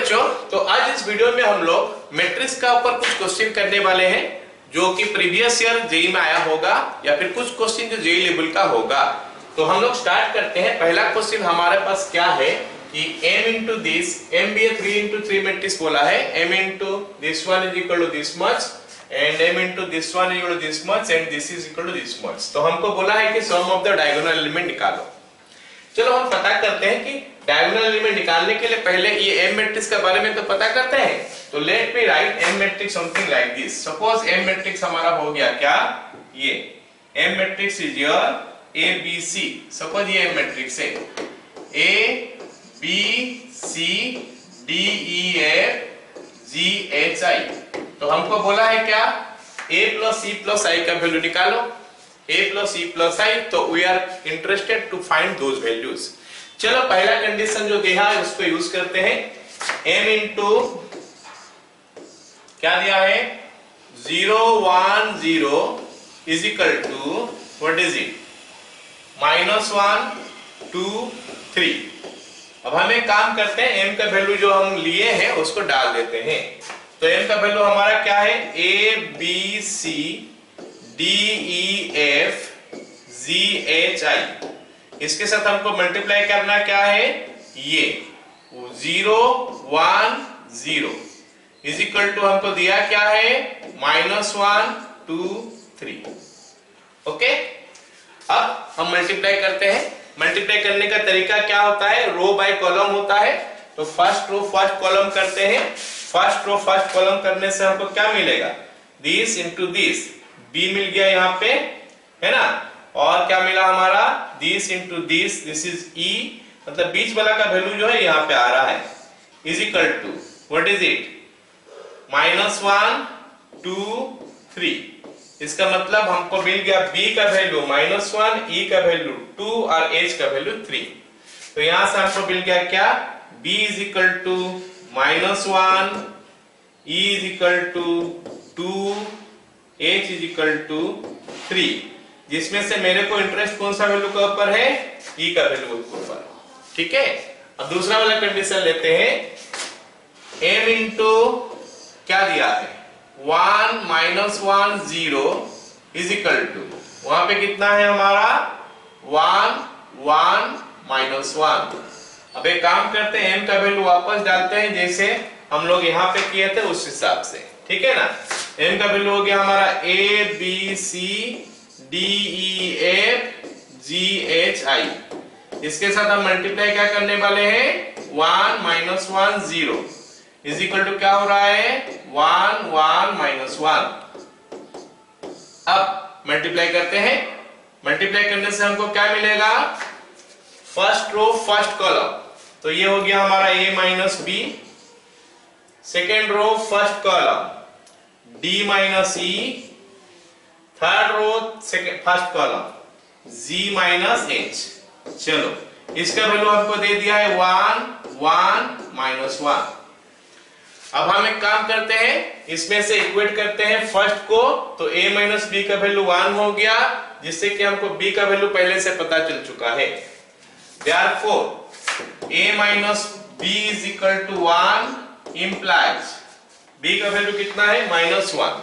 बच्चों, तो आज इस वीडियो में हम लोग मैट्रिक्स का ऊपर कुछ क्वेश्चन करने वाले हैं जो कि प्रीवियस ईयर जेईई में आया होगा या फिर कुछ क्वेश्चन जो जेईई लेवल का होगा। तो हम लोग स्टार्ट करते हैं। पहला क्वेश्चन हमारे पास क्या है कि m into this, m भी 3 into 3 मैट्रिक्स बोला है, m into this one is equal to this much and m into this one is equal to this much and this is equal to this much। तो हमको बोला है कि सम of the diagonal element निकालो। चलो हम पता करते हैं कि डायगोनल एलिमेंट निकालने के लिए पहले ये m मैट्रिक्स के बारे में तो पता करते हैं। तो let me right m matrix something like this. Suppose m matrix हमारा हो गया क्या, ये m matrix is your a b c। Suppose ये m मैट्रिक्स है a b c d e f g h i। तो हमको बोला है क्या, a plus e plus i का वैल्यू निकालो, a plus e plus i। तो we are interested to find those values. चलो पहला कंडीशन जो दिया है उसको यूज करते हैं। m इंटू क्या दिया है 0 1 0 is equal to what is it -1 2 3। अब हम एक काम करते हैं, m का वैल्यू जो हम लिए हैं उसको डाल देते हैं। तो m का वैल्यू हमारा क्या है a b c d e f g h i। इसके साथ हमको मल्टीप्लाई करना क्या है, ये 0 1 0 इज इक्वल टू हमको दिया क्या है -1 2 3। ओके, अब हम मल्टीप्लाई करते हैं। मल्टीप्लाई करने का तरीका क्या होता है, रो बाय कॉलम होता है। तो फर्स्ट रो फर्स्ट कॉलम करते हैं। फर्स्ट रो फर्स्ट कॉलम करने से हमको क्या मिलेगा, दिस इंटू दिस, b मिल गया यहाँ पे, है ना। और क्या मिला हमारा, this into this, this is e, मतलब बीच वाला का वैल्यू जो है यहाँ पे आ रहा है, is equal to what is it -1 2 3। इसका मतलब हमको मिल गया b का वैल्यू -1, e का वैल्यू 2 और h का वैल्यू 3। तो यहां से हमको मिल गया क्या, b is equal to -1, e is equal to 2, h is equal to 3। जिसमें से मेरे को इंटरेस्ट कौन सा वैल्यू के ऊपर है, e का वैल्यू के ऊपर। ठीक है, अब दूसरा वाला कंडीशन लेते हैं। m इंटू क्या दिया है 1 -1 0 इज इक्वल टू, वहां पे कितना है हमारा 1 1 -1। अब एक काम करते हैं, m का वैल्यू वापस डालते हैं जैसे हम लोग यहाँ पे किए थे उस हिसाब से। ठीक है ना। m का वैल्यू हो गया हमारा a b c d e f g h i। इसके साथ हम मल्टीप्लाई क्या करने वाले हैं, 1 -1 0 इज इक्वल टू क्या हो रहा है 1 1 -1। अब मल्टीप्लाई करते हैं। मल्टीप्लाई करने से हमको क्या मिलेगा, फर्स्ट रो फर्स्ट कॉलम, तो ये हो गया हमारा a minus b। Second row first column d minus e। Third row second first column g minus h। चलो इसका वैल्यू हमको दे दिया है 1 1 -1। अब हम एक काम करते हैं, इसमें से इक्वेट करते हैं फर्स्ट को। तो a माइनस b का वैल्यू 1 हो गया, जिससे कि हमको b का वैल्यू पहले से पता चल चुका है। Therefore a minus b is equal to 1 implies b का वैल्यू कितना है -1।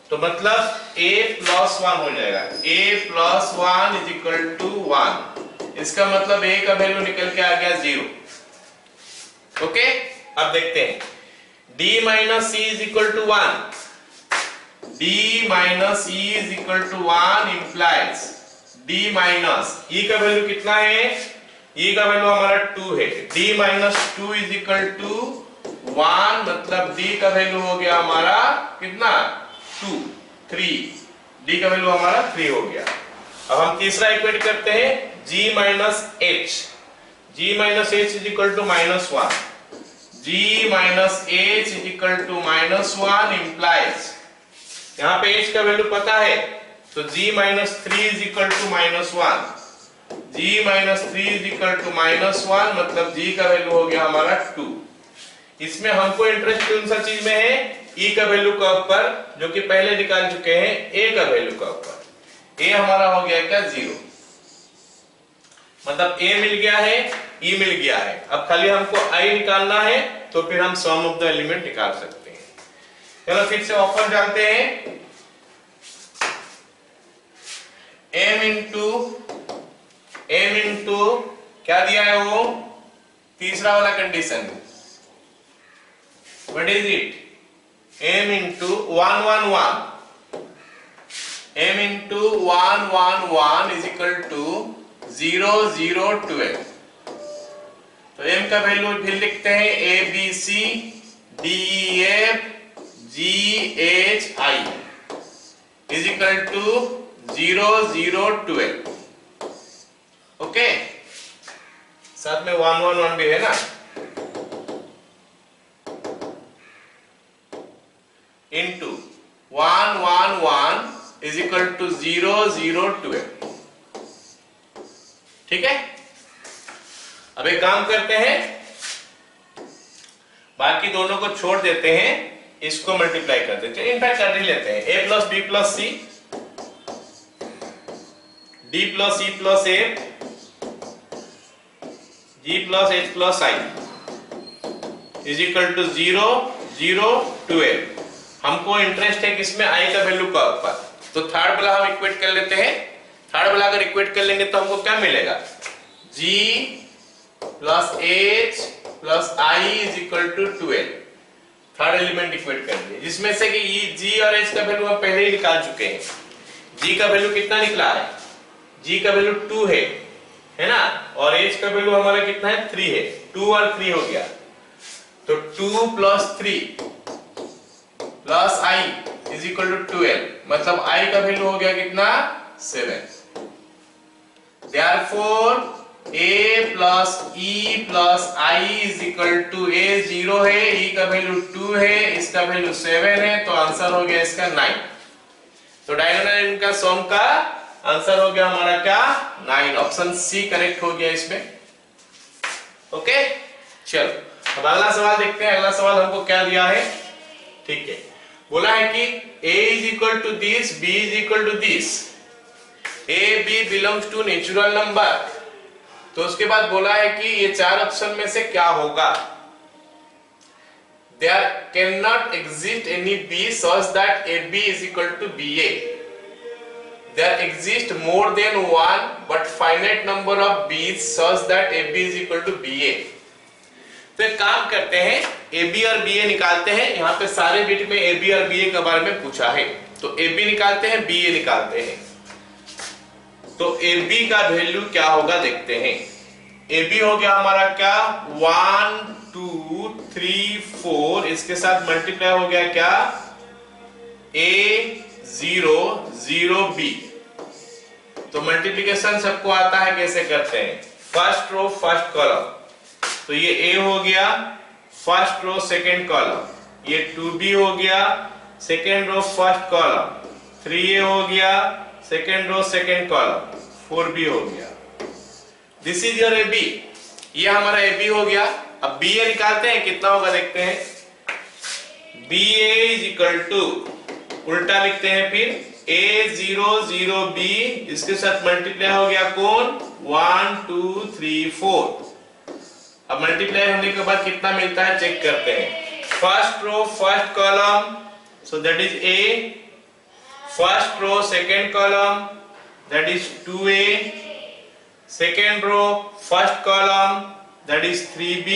तो मतलब a प्लस 1 हो जाएगा, a plus 1 is equal to 1। इसका मतलब a का वैल्यू निकल के आ गया 0। ओके, अब देखते हैं d minus c is equal to 1। d minus e is equal to 1 implies d minus e का वैल्यू कितना है, e का वैल्यू हमारा 2 है। d minus 2 is equal to 1, मतलब d का वैल्यू हो गया हमारा कितना 2 3। d का वैल्यू हमारा 3 हो गया। अब हम तीसरा इक्वेट करते हैं, g minus h। g minus h is equal to -1। g minus h is equal to -1 implies, यहाँ पे h का वैल्यू पता है, तो g minus 3 is equal to -1। g minus 3 is equal to -1, मतलब g का वैल्यू हो गया हमारा 2। इसमें हमको इंटरेस्ट कौन सा चीज में है, e का वैल्यू का ऊपर, जो कि पहले निकाल चुके हैं a का वैल्यू का ऊपर। a हमारा हो गया क्या 0। मतलब ए मिल गया है, ई मिल गया है। अब खाली हमको आई निकालना है, तो फिर हम सम ऑफ द एलिमेंट निकाल सकते हैं। चलो फिर से ऑफर जानते हैं। m इंटू क्या दिया है वो, तीसरा वाला condition, what is it, m into 1 1 1, m into 1 1 1 is equal to 0 0 12। तो m का वैल्यू फिर लिखते हैं a b c d e f g h i is equal to 0 0 12। Okay, साथ में 1 1 1 भी है ना, इंटू 1 1 1 इज इक्वल टू 0 0 12। ठीक है, अब एक काम करते हैं, बाकी दोनों को छोड़ देते हैं, इसको मल्टीप्लाई कर देते हैं, इनफैक्ट कर ही लेते हैं। a plus b plus c d plus e plus a g plus h plus i is equal to 0 0 12। हमको इंटरेस्ट है किसमें, i का वैल्यू का ऊपर, तो थर्ड वाला हम इक्वेट कर लेते हैं। थर्ड वाला अगर इक्वेट कर लेंगे तो हमको क्या मिलेगा, g plus h plus i is equal to 12। Third element equate कर दिए, जिसमें से कि ये g और h का वैल्यू हम पहले ही निकाल चुके हैं। g का वैल्यू कितना निकला है, g का वैल्यू 2 है ना, और h का वैल्यू हमारा कितना है, 3 है। 2 और 3 हो गया, तो 2 plus 3 plus i is equal to 12, मतलब i का वैल्यू हो गया कितना, 7। Therefore a plus e plus i is equal to a 0 है, e का वैल्यू 2 है, इसका वैल्यू 7 है, तो आंसर हो गया इसका 9। तो डायगोनल इनका सम का आंसर हो गया हमारा क्या, 9। ऑप्शन सी करेक्ट हो गया इसमें। ओके, चलो अब अगला सवाल देखते हैं। अगला सवाल हमको क्या दिया है, ठीक है, बोला है कि a is equal to this, b is equal to this, a b belongs to natural number. तो उसके बाद बोला है कि ये चार ऑप्शन में से क्या होगा, there cannot exist any b such that ab is equal to ba, there exist more than one but finite number of b's such that ab is equal to ba। तो एक काम करते हैं, ab और ba निकालते हैं। यहाँ पे सारे बिट में ab और ba के बारे में पूछा है, तो ab निकालते हैं, ba निकालते हैं। तो ab का वैल्यू क्या होगा देखते हैं। ab हो गया हमारा क्या, 1 2 3 4, इसके साथ मल्टीप्लाई हो गया क्या, a 0 0 b। तो मल्टीप्लिकेशन सबको आता है, कैसे करते हैं, फर्स्ट रो फर्स्ट कॉलम, तो ये a हो गया फर्स्ट रो सेकंड कॉलम, ये 2b हो गया second row first column, 3a हो गया second row second column, 4b हो गया। दिस इज योर ab, ये हमारा ab हो गया। अब ba निकालते हैं, कितना होगा देखते हैं। ba इज इक्वल टू, उल्टा लिखते हैं फिर, a 0 0 b, इसके साथ मल्टीप्लाई हो गया कौन, 1 2 3 4। अब मल्टीप्लाई होने के बाद कितना मिलता है चेक करते हैं। First row first column, so that is a, first row second column, that is 2a, second row first column, that is 3b,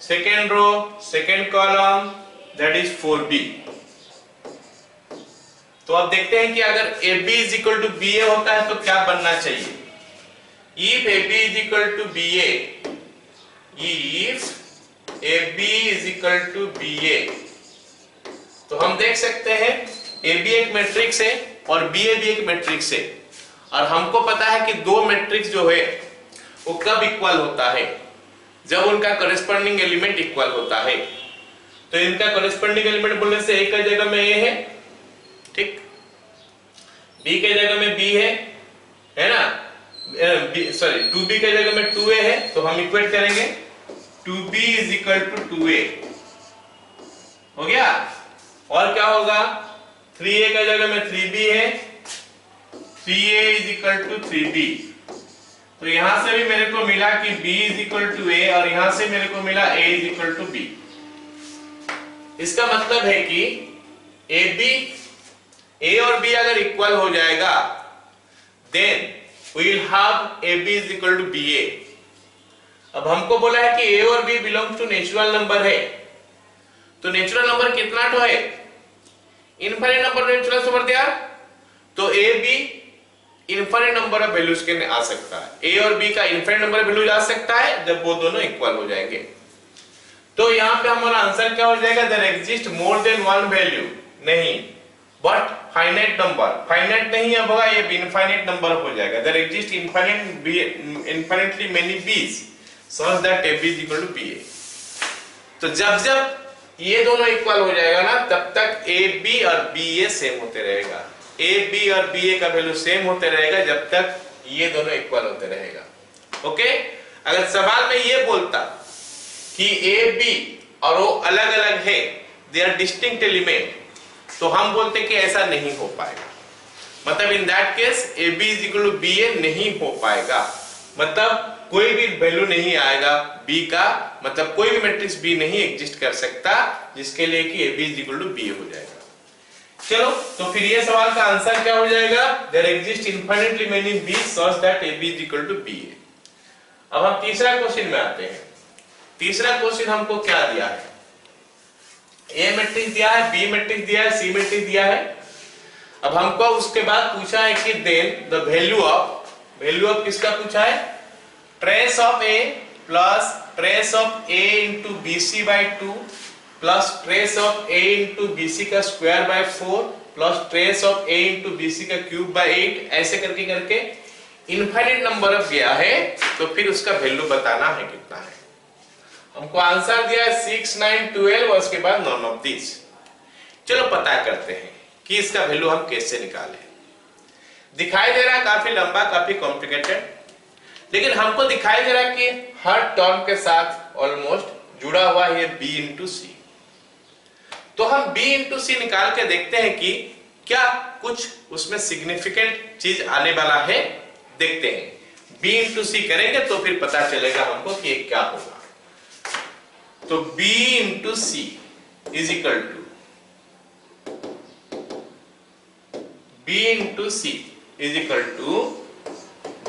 second row second column, that is 4b। तो अब देखते हैं कि अगर ab is equal to ba होता है तो क्या बनना चाहिए। If ab is equal to ba, if ab is equal to ba, तो हम देख सकते हैं ab एक मैट्रिक्स है और ba भी एक मैट्रिक्स है, और हमको पता है कि दो मैट्रिक्स जो है वो कब इक्वल होता है, जब उनका कॉरेस्पॉन्डिंग एलिमेंट इक्वल होता है। तो इनका कॉरेस्पॉन्डिंग एलिमेंट बोलने से a की जगह में a है, ठीक, b के जगह में b है ना, सॉरी 2b के जगह में 2a है, तो हम इक्वेट करेंगे 2b is equal to 2a, हो गया। और क्या होगा, 3a के जगह में 3b है, 3a is equal to 3b, तो यहां से भी मेरे को मिला कि b is equal to A, और यहां से मेरे को मिला a is equal to B. इसका मतलब है कि a और b अगर इक्वल हो जाएगा then we will have ab is equal to ba। अब हमको बोला है कि a और b belong to natural number है, तो नेचुरल नंबर कितना तो है, इनफाइनाइट नंबर नेचुरल नंबर दिया, तो a b infinite number of values के आ सकता है। a और b का इनफाइनाइट नंबर वैल्यूज आ सकता है जब वो दोनों इक्वल हो जाएंगे। तो यहाँ पे हमारा आंसर क्या हो जाएगा, there exist more than one value, नहीं, बट फाइनाइट नंबर, फाइनाइट नहीं अब होगा, ये इनफाइनाइट नंबर हो जाएगा। There exist infinitely many b's such that ab is equal to ba। तो जब जब ये दोनों इक्वल हो जाएगा ना, तब तक ab और ba सेम होते रहेगा, ab और ba का वैल्यू सेम होते रहेगा जब तक ये दोनों इक्वल होते रहेगा। ओके, अगर सवाल में ये बोलता कि ab और वो अलग अलग है, दे आर डिस्टिंक्ट एलिमेंट, तो हम बोलते कि ऐसा नहीं हो पाएगा, मतलब in that case ab is equal to ba नहीं हो पाएगा, मतलब कोई भी वैल्यू नहीं आएगा b का, मतलब कोई भी मैट्रिक्स b नहीं एग्जिस्ट कर सकता जिसके लिए कि ab is equal to b हो जाएगा। चलो, तो फिर ये सवाल का आंसर क्या हो जाएगा, there exist infinitely many b such that ab is equal to ba। अब हम तीसरा क्वेश्चन में आते हैं। तीसरा क्वेश्चन हमको क्या दिया है, a मैट्रिक्स दिया है, b मैट्रिक्स दिया है, c मैट्रिक्स दिया है। अब हमको उसके बाद पूछा है कि देन द वैल्यू ऑफ किसका पूछा है, trace of a plus trace of a into bc by 2 plus trace of a into bc का square by 4 plus trace of a into bc का क्यूब बाई 8, ऐसे करके करके इनफाइनाइट नंबर ऑफ गया है, तो फिर उसका वैल्यू बताना है कितना है। हमको आंसर दिया है 6, 9, 12 और उसके बाद नॉन ऑफ दिस। चलो पता करते हैं कि इसका वैल्यू हम कैसे निकालें। दिखाई दे रहा है काफी लंबा, काफी कॉम्प्लिकेटेड, लेकिन हमको दिखाई दे रहा है कि हर टर्म के साथ ऑलमोस्ट जुड़ा हुआ है b इंटू सी। तो हम b इंटू सी निकाल के देखते हैं कि क्या कुछ उसमें सिग्निफिकेंट चीज आने वाला है, देखते हैं। b इंटू सी करेंगे तो फिर पता चलेगा हमको कि क्या होगा। तो b into c is equal to b into c is equal to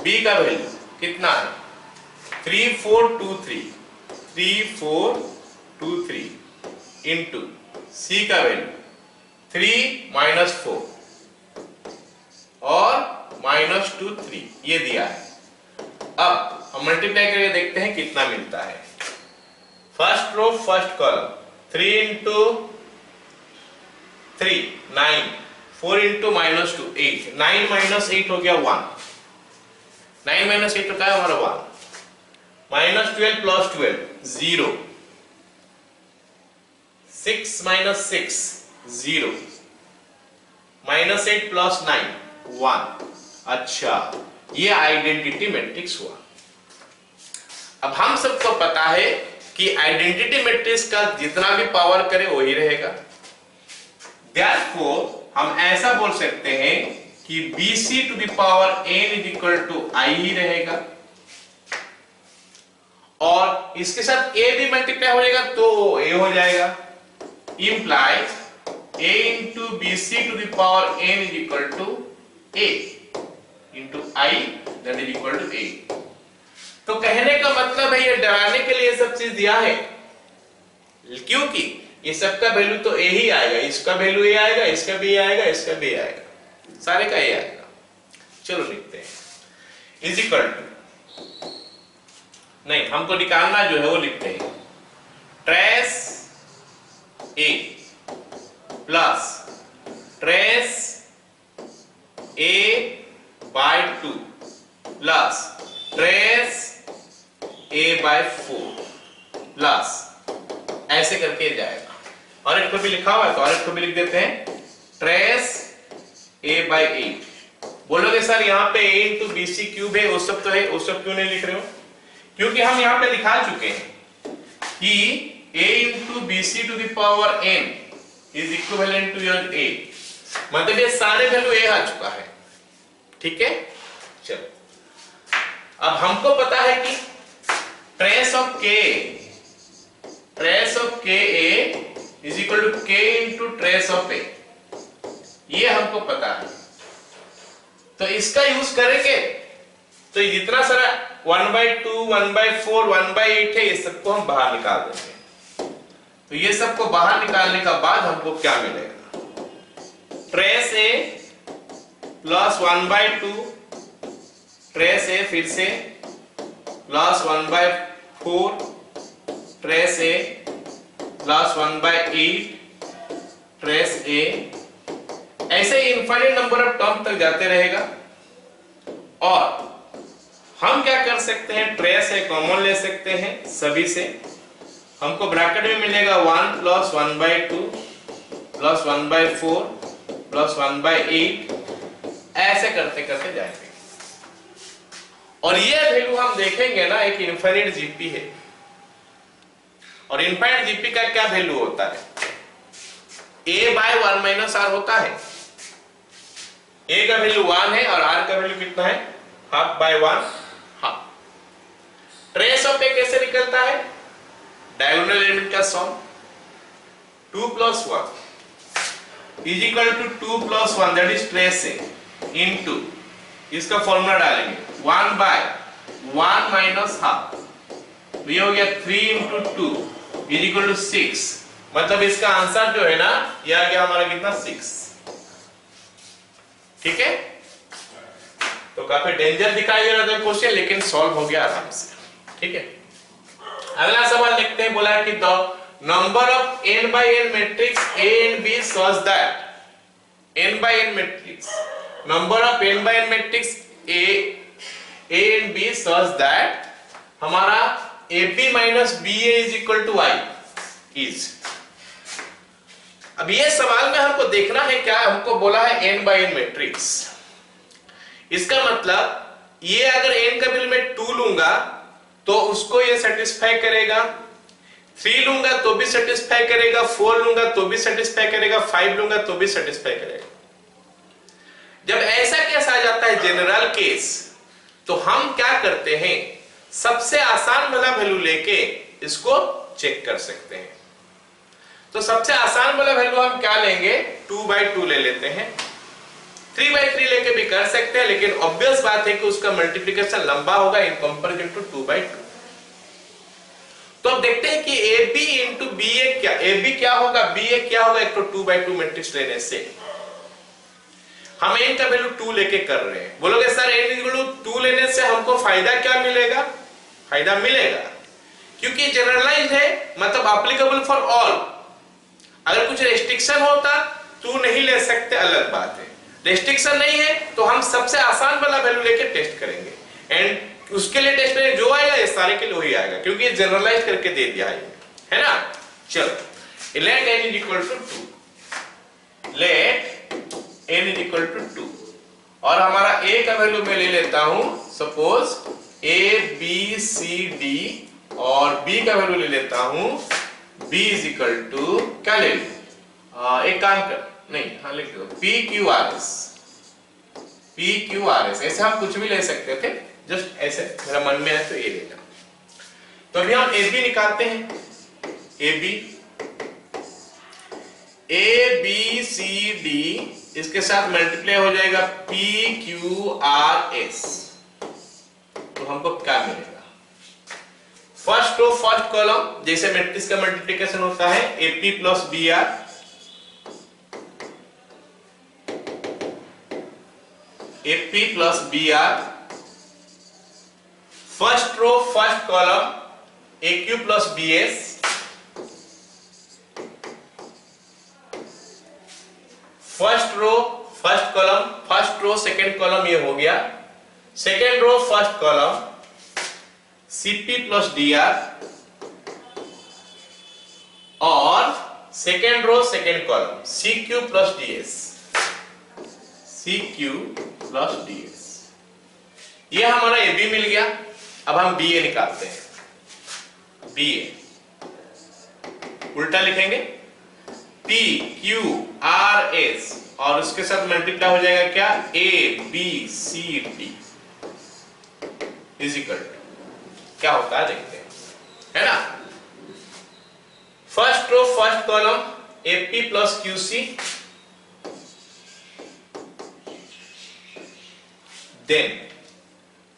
b का वैल्यू कितना है 3423 इंटू c का वैल्यू 3 माइनस 4 और माइनस 2 3 ये दिया है। अब हम मल्टीप्लाई करके देखते हैं कितना मिलता है। First row first column 3 into 3 9, 4 into minus 2 8, 9 minus 8 हो गया 1, 9 माइनस 8 होता है हमारा 1, minus 12 plus 12 0, 6 minus 6 0, minus 8 plus 9 1। अच्छा, ये आइडेंटिटी मैट्रिक्स हुआ। अब हम सबको पता है कि आइडेंटिटी मैट्रिक्स का जितना भी पावर करे वही रहेगा। Therefore, हम ऐसा बोल सकते हैं कि BC to the power n is equal to I ही रहेगा, और इसके साथ A भी मल्टीप्लाई हो जाएगा तो A हो जाएगा। Implies A into BC to the power n is equal to A into I that is equal to A। तो कहने का मतलब है ये डराने के लिए सब चीज दिया है, क्योंकि ये सबका वैल्यू तो A ही आएगा, इसका वैल्यू A आएगा, इसका भी आएगा, इसका भी आएगा, सारे का A आएगा। चलो लिखते हैं इज इक्वल टू, नहीं हमको निकालना जो है वो लिखते हैं trace A plus trace A by 2 plus trace A by 4 plus ऐसे करके जाएगा। और एक को भी लिखा हुआ है तो और एक को भी लिख देते हैं ट्रेस A बाय 8। बोलोगे सर यहाँ पे A इंटू BC क्यूब है, वो सब तो है, वो सब क्यों नहीं लिख रहे हो? क्योंकि हम यहाँ पे दिखा चुके हैं कि A into BC to the power n is equivalent to your A, मतलब ये सारे वैल्यू A आ चुका है। ठीक है, चलो अब हमको पता है कि ट्रेस ऑफ के ए इज इक्वल टू के इंटू ट्रेस ऑफ ए, ये हमको पता है। तो इसका यूज करेंगे तो जितना सारा 1/2, 1/4, 1/8 है, ये सबको हम बाहर निकाल देंगे। तो ये सबको बाहर निकालने का बाद हमको क्या मिलेगा? ट्रेस ए प्लस 1/2 ट्रेस ए, फिर से प्लस 1/4 ट्रेस ए प्लस 1/8 ट्रेस ए, ऐसे इनफाइनाइट नंबर ऑफ टर्म तक जाते रहेगा। और हम क्या कर सकते हैं, ट्रेस है कॉमन ले सकते हैं सभी से, हमको ब्रैकेट में मिलेगा 1 प्लस 1/2 प्लस 1/4 प्लस 1/8, ऐसे करते करते जाएंगे। और ये वैल्यू हम देखेंगे ना, एक इनफाइनाइट जीपी है, और इनफाइनाइट जीपी का क्या वैल्यू होता है? a बाय 1 माइनस आर होता है। a का वैल्यू 1 है और r का वैल्यू कितना है? Half by 1 half. Trace of a कैसे निकलता है? डायगोनल एलिमेंट का sum 2 plus 1 is equal to 2 plus 1, that is trace A, into इसका फॉर्मूला डालेंगे 1 बाय 1 माइनस हाफ, ये हो गया 3 इंटू 2 इज इक्वल टू 6। मतलब इसका आंसर जो है ना, ये आ गया हमारा कितना? 6। ठीक है, तो काफी डेंजर दिखाई दे रहा था क्वेश्चन, लेकिन सॉल्व हो गया आराम से। ठीक है, अगला सवाल देखते हैं। बोला है कि the number of n by n matrix A and B such that n by n matrix, number of n by n matrix A and B such that हमारा AB minus BA is equal to I is। अब ये सवाल में हमको देखना है क्या, हमको बोला है n by n मैट्रिक्स, इसका मतलब ये अगर n का वैल्यू मैं 2 लूंगा तो उसको ये सेटिस्फाई करेगा, 3 लूंगा तो भी सेटिस्फाई करेगा, 4 लूंगा तो भी सेटिस्फाई करेगा, 5 लूंगा तो भी सेटिस्फाई करेगा। जब ऐसा केस आ जाता है जनरल केस, तो हम क्या करते हैं, सबसे आसान वाला वैल्यू लेके इसको चेक कर सकते हैं। तो सबसे आसान वाला वैल्यू हम क्या लेंगे? 2/2 ले लेते हैं। 3/3 लेके भी कर सकते हैं, लेकिन ऑब्वियस बात है कि उसका मल्टीप्लिकेशन लंबा होगा इन कंपैरिजन टू 2/2। तो अब देखते हैं कि AB इंटू BA क्या, AB क्या होगा, BA क्या होगा। एक तो 2/2 मैट्रिक्स लेने से हम n का वैल्यू 2 लेके कर रहे हैं। बोलोगे सर n इक्वल टू 2 लेने से हमको फायदा क्या मिलेगा? फायदा मिलेगा क्योंकि जनरलाइज्ड है, मतलब एप्लीकेबल फॉर ऑल। अगर कुछ रेस्ट्रिक्शन होता तो नहीं ले सकते, अलग बात है। रेस्ट्रिक्शन नहीं है तो हम सबसे आसान वाला वैल्यू लेके टेस्ट करेंगे, एंड उसके लिए टेस्ट में जो आएगा ये सारे के लिए वही आएगा, क्योंकि ये जनरलाइज करके दे दिया है ना। चलो let n is equal to 2, let n is equal to 2, और हमारा a का वैल्यू मैं ले लेता हूं suppose a b c d, और b का वैल्यू ले लेता हूं b इज इक्वल टू क्या ले लूं, एक काम कर, नहीं हाँ लिख दो PQRS, PQRS। ऐसे हम कुछ भी ले सकते थे, जस्ट ऐसे मेरा मन में है तो ये लेना। तो अभी हम AB निकालते हैं। AB ABCD इसके साथ मल्टीप्लाई हो जाएगा PQRS, तो हमको क्या मिलेगा? फर्स्ट रो फर्स्ट कॉलम, जैसे मैट्रिक्स का मल्टीप्लिकेशन होता है AP plus BR, AP plus BR, first row first column AQ plus BS, first row first column, first row second column ये हो गया, second row first column CP plus DR, और second row second column CQ plus DS, CQ plus DS। ये हमारा AB मिल गया। अब हम BA निकालते हैं। BA उल्टा लिखेंगे PQRS, और उसके साथ मल्टीप्लाई हो जाएगा क्या? ABCD। इज इक्वल टू क्या होता है देखते हैं, है ना। First row first column AP plus QC, then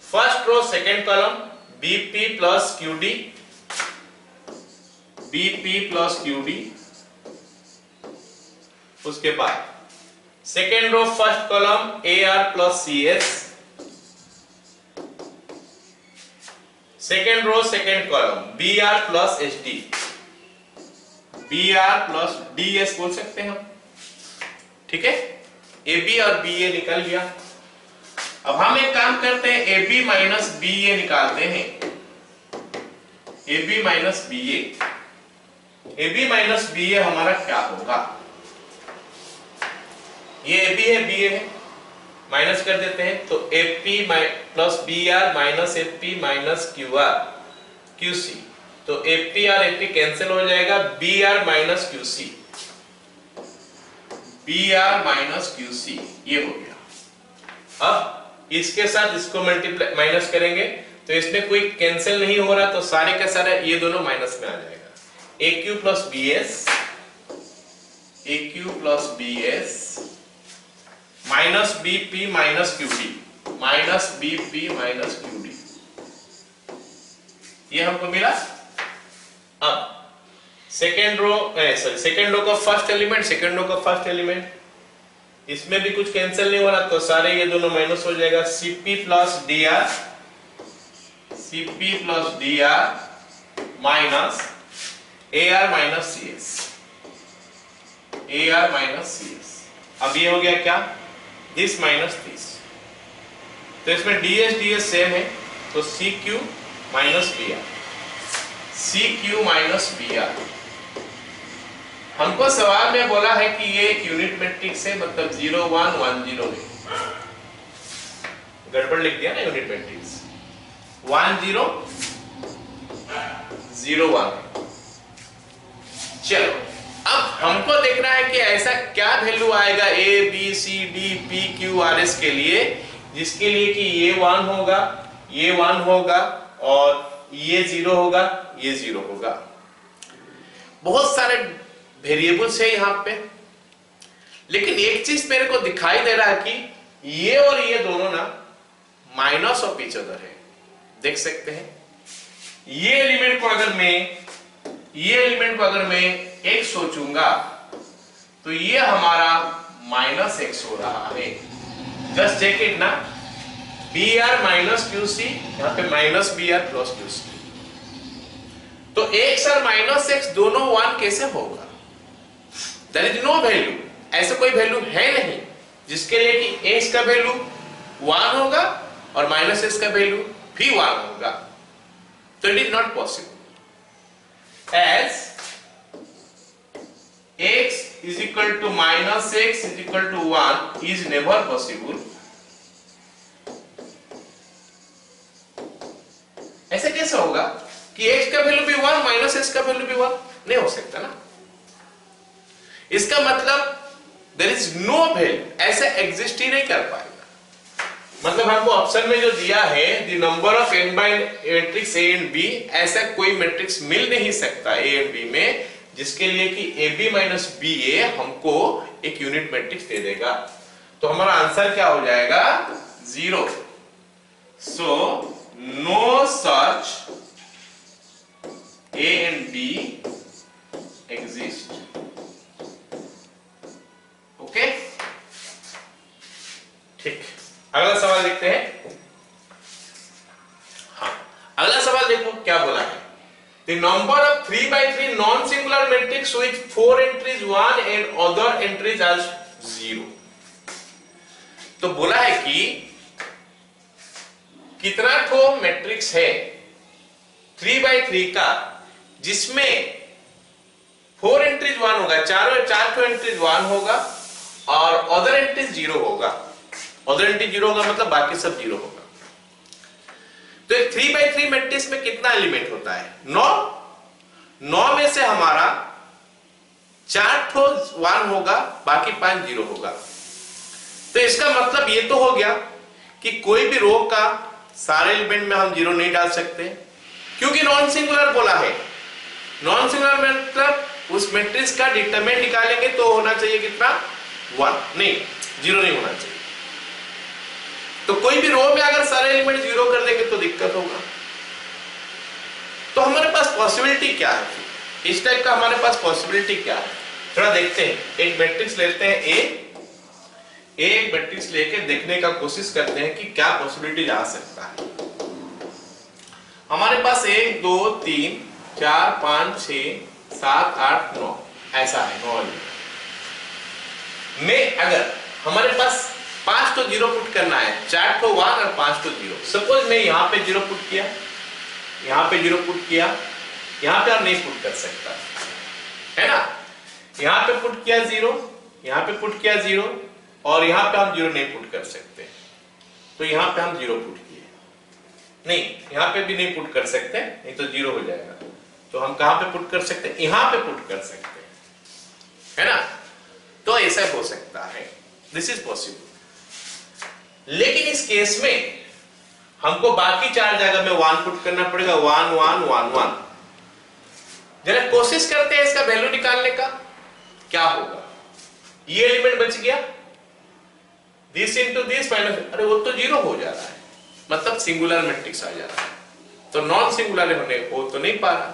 first row second column BP plus QD, BP plus QD, उसके बाद second row first column AR plus CS, second row second column BR plus SD, BR plus DS बोल सकते हैं हम, ठीक है। AB और BA निकल गया। अब हम एक काम करते हैं, AB माइनस BA निकालते हैं, AB minus BA, AB minus BA हमारा क्या होगा, ये AB है BA है, माइनस कर देते हैं तो AP plus BR minus AP minus QR QC, तो AP और AP कैंसिल हो जाएगा, BR minus QC, BR minus QC ये हो गया। अब इसके साथ इसको मल्टीप्लाई माइनस करेंगे तो इसमें कोई कैंसिल नहीं हो रहा, तो सारे के सारे ये दोनों माइनस में आ जाएगा। AQ plus BS, AQ plus BS minus BP minus QD, minus BP minus QD, ये हमको मिला। अब सेकेंड रो सेकेंड रो का फर्स्ट एलिमेंट, सेकेंड रो का फर्स्ट एलिमेंट, इसमें भी कुछ कैंसिल नहीं हो रहा तो सारे ये दोनों माइनस हो जाएगा। CP plus DR, CP plus DR minus AR minus CS, AR minus CS। अब ये हो गया क्या, दिस माइनस दिस, तो इसमें DS सेम है तो CQ minus BR, CQ minus BR। हमको सवाल में बोला है कि ये एक यूनिट मैट्रिक्स है, मतलब 0 1 1 0 है, गड़बड़ लिख दिया ना यूनिट मैट्रिक्स, 1 0 0 1। चलो अब हमको देखना है कि ऐसा क्या वैल्यू आएगा A B C D P Q R S के लिए, जिसके लिए कि ये 1 होगा, ये 1 होगा और ये 0 होगा, ये 0 होगा। बहुत सारे वेरिएबल्स है यहां पे, लेकिन एक चीज मेरे को दिखाई दे रहा है कि ये और ये दोनों ना माइनस ऑफ ईच अदर है, देख सकते हैं। ये एलिमेंट को अगर मैं x सोचूंगा तो ये हमारा माइनस x हो रहा है, जस्ट चेक इट ना, BR माइनस QC, यहां पे माइनस BR प्लस QC, तो x और माइनस x दोनों 1 कैसे होगा, देयर इज नो वैल्यू, ऐसा कोई वैल्यू है नहीं जिसके लिए कि x का वैल्यू 1 होगा और माइनस x का वैल्यू भी 1 होगा, तो it is not possible. As x is equal to minus x is equal to 1 is never possible, ऐसे कैसे होगा कि x का वैल्यू भी 1 माइनस x का वैल्यू भी 1, नहीं हो सकता ना। इसका मतलब देयर इज नो वैल्यू, ऐसे एग्जिस्ट ही नहीं कर पाएगा। मतलब हमको ऑप्शन में जो दिया है the number of n by matrix A and B, ऐसा कोई मैट्रिक्स मिल नहीं सकता A एंड B में जिसके लिए कि AB माइनस BA हमको एक यूनिट मैट्रिक्स दे देगा, तो हमारा आंसर क्या हो जाएगा, 0। So no such A and B exist. Okay, ठीक, अगला सवाल देखते हैं। हाँ, अगला सवाल देखो क्या बोला है, the number of 3 by 3 non-singular matrix with 4 entries 1 and other entries as 0। तो बोला है कि कितना ठो मैट्रिक्स है 3 by 3 का जिसमें 4 एंट्रीज 1 होगा, चार ठो एंट्रीज 1 होगा और अदर एंट्रीज 0 होगा। अदर एंट्रीज 0 होगा मतलब बाकी सब 0 होगा। तो एक 3 by 3 मैट्रिक्स में कितना एलिमेंट होता है, 9 में से हमारा 4 ठो 1 होगा, बाकी 5 0 होगा। तो इसका मतलब ये तो हो गया कि कोई भी रो का सारे एलिमेंट में हम 0 नहीं डाल सकते क्योंकि नॉन सिंगुलर बोला है। नॉन सिंगुलर मतलब उस मैट्रिक्स का डिटरमिनेंट निकालेंगे तो होना चाहिए कितना 1, नहीं 0 नहीं होना चाहिए। तो कोई भी रो में अगर सारे एलिमेंट 0 कर देंगे तो दिक्कत होगा। तो हमारे पास पॉसिबिलिटी क्या है, इस टाइप का हमारे पास पॉसिबिलिटी क्या है, थोड़ा देखते हैं। एक मैट्रिक्स लेते हैं ए, एक मैट्रिक्स लेके देखने का कोशिश करते हैं कि क्या पॉसिबिलिटी आ सकता है। हमारे पास 1 2 3 4 5 6 7 8 9 ऐसा है 9 में अगर हमारे पास 5 तो 0 पुट करना है, 4 तो 1 और 5 तो 0। सपोज मैं यहाँ पे 0 पुट किया, यहाँ पे 0 पुट किया, यहाँ पे आप नहीं पुट कर सकता है ना। यहाँ पे पुट किया 0, यहाँ पे पुट किया 0 और यहाँ पे हम 0 नहीं पुट कर सकते। तो यहाँ पे हम 0 पुट किए, नहीं यहाँ पे भी नहीं पुट कर सकते, नहीं तो 0 हो जाएगा। तो हम कहाँ पे पुट कर सकते हैं, यहाँ पे पुट कर सकते हैं, है ना। तो ऐसा हो सकता है, दिस इज पॉसिबल। लेकिन इस केस में हमको बाकी 4 जगह में 1 पुट करना पड़ेगा, 1 1 1 1। जरा कोशिश करते हैं इसका वैल्यू निकालने का, क्या होगा। ये एलिमेंट बच गया, दिस इंटू दिस माइनस, अरे वो तो 0 हो जा रहा है, मतलब सिंगुलर मैट्रिक्स आ जा रहा है। तो नॉन सिंगुलर होने हो तो नहीं पा रहा।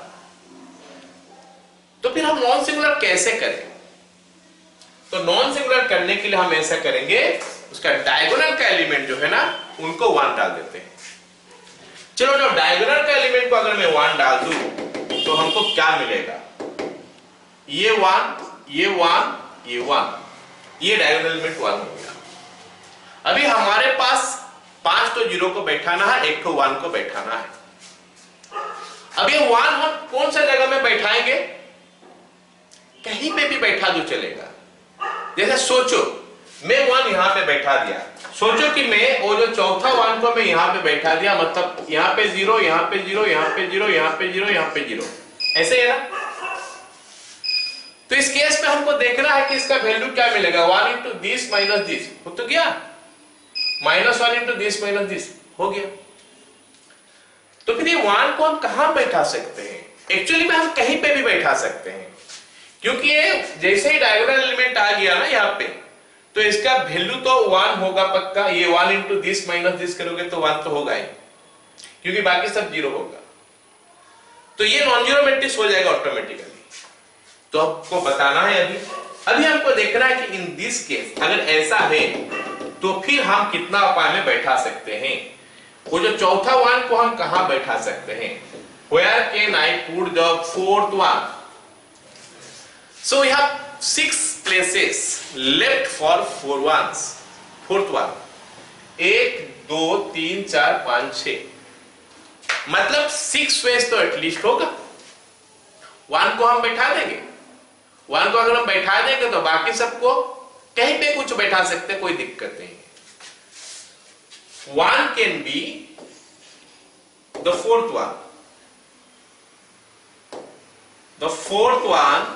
तो फिर हम नॉन सिंगुलर कैसे करें। तो नॉन सिंगुलर करने के लिए हम ऐसा करेंगे, उसका डायगोनल का एलिमेंट जो है ना उनको 1 डाल देते हैं। चलो जब डायगोनल का एलिमेंट को अगर मैं 1 डाल दूं तो हमको क्या मिलेगा, ये 1 ये 1 ये 1, ये डायगोनल एलिमेंट 1 हो गया। अभी हमारे पास 5 तो 0 को बैठाना है, 1 तो 1 को बैठाना है। अब ये 1 हम कौन सा जगह में बैठाएंगे, कहीं पे भी बैठा दो चलेगा। जैसे सोचो मैं 1 यहां पे बैठा दिया, सोचो कि मैं वो जो चौथा 1 को मैं यहां पे बैठा दिया, मतलब यहां पे 0 यहां पे 0 यहां पे 0 यहां पे 0 यहां पे 0, ऐसे है ना। तो इस केस में हमको देखना है कि इसका वैल्यू क्या मिलेगा, 1 इंटू दिस माइनस दिस हो तो गया, -1 इंटू दिस माइनस दिस हो गया। तो फिर ये 1 को हम कहां बैठा सकते हैं, एक्चुअली में हम कहीं पे भी बैठा सकते हैं, क्योंकि ये जैसे ही डायगोनल एलिमेंट आ गया ना यहाँ पे, तो इसका वैल्यू तो 1 होगा पक्का। ये 1 इंटू दिस माइनस दिस करोगे तो 1 तो होगा ही, क्योंकि बाकी सब 0 होगा। तो ये नॉन जीरो मैट्रिक्स हो जाएगा ऑटोमेटिकली। तो आपको बताना है अभी हमको देखना है कि इन दिस केस अगर ऐसा है तो फिर हम कितना उपाय में बैठा सकते हैं। वो जो चौथा 1 को हम कहां बैठा सकते हैं, where can I put the fourth one? So we have 6 places left for 4 ones. Fourth one 1 2 3 4 5 6, मतलब 6 वेज तो एटलीस्ट होगा। 1 को हम बैठा देंगे, 1 को अगर हम बैठा देंगे तो बाकी सबको कहीं पे कुछ बैठा सकते हैं, कोई दिक्कत नहीं। 1 can be the fourth one. The fourth one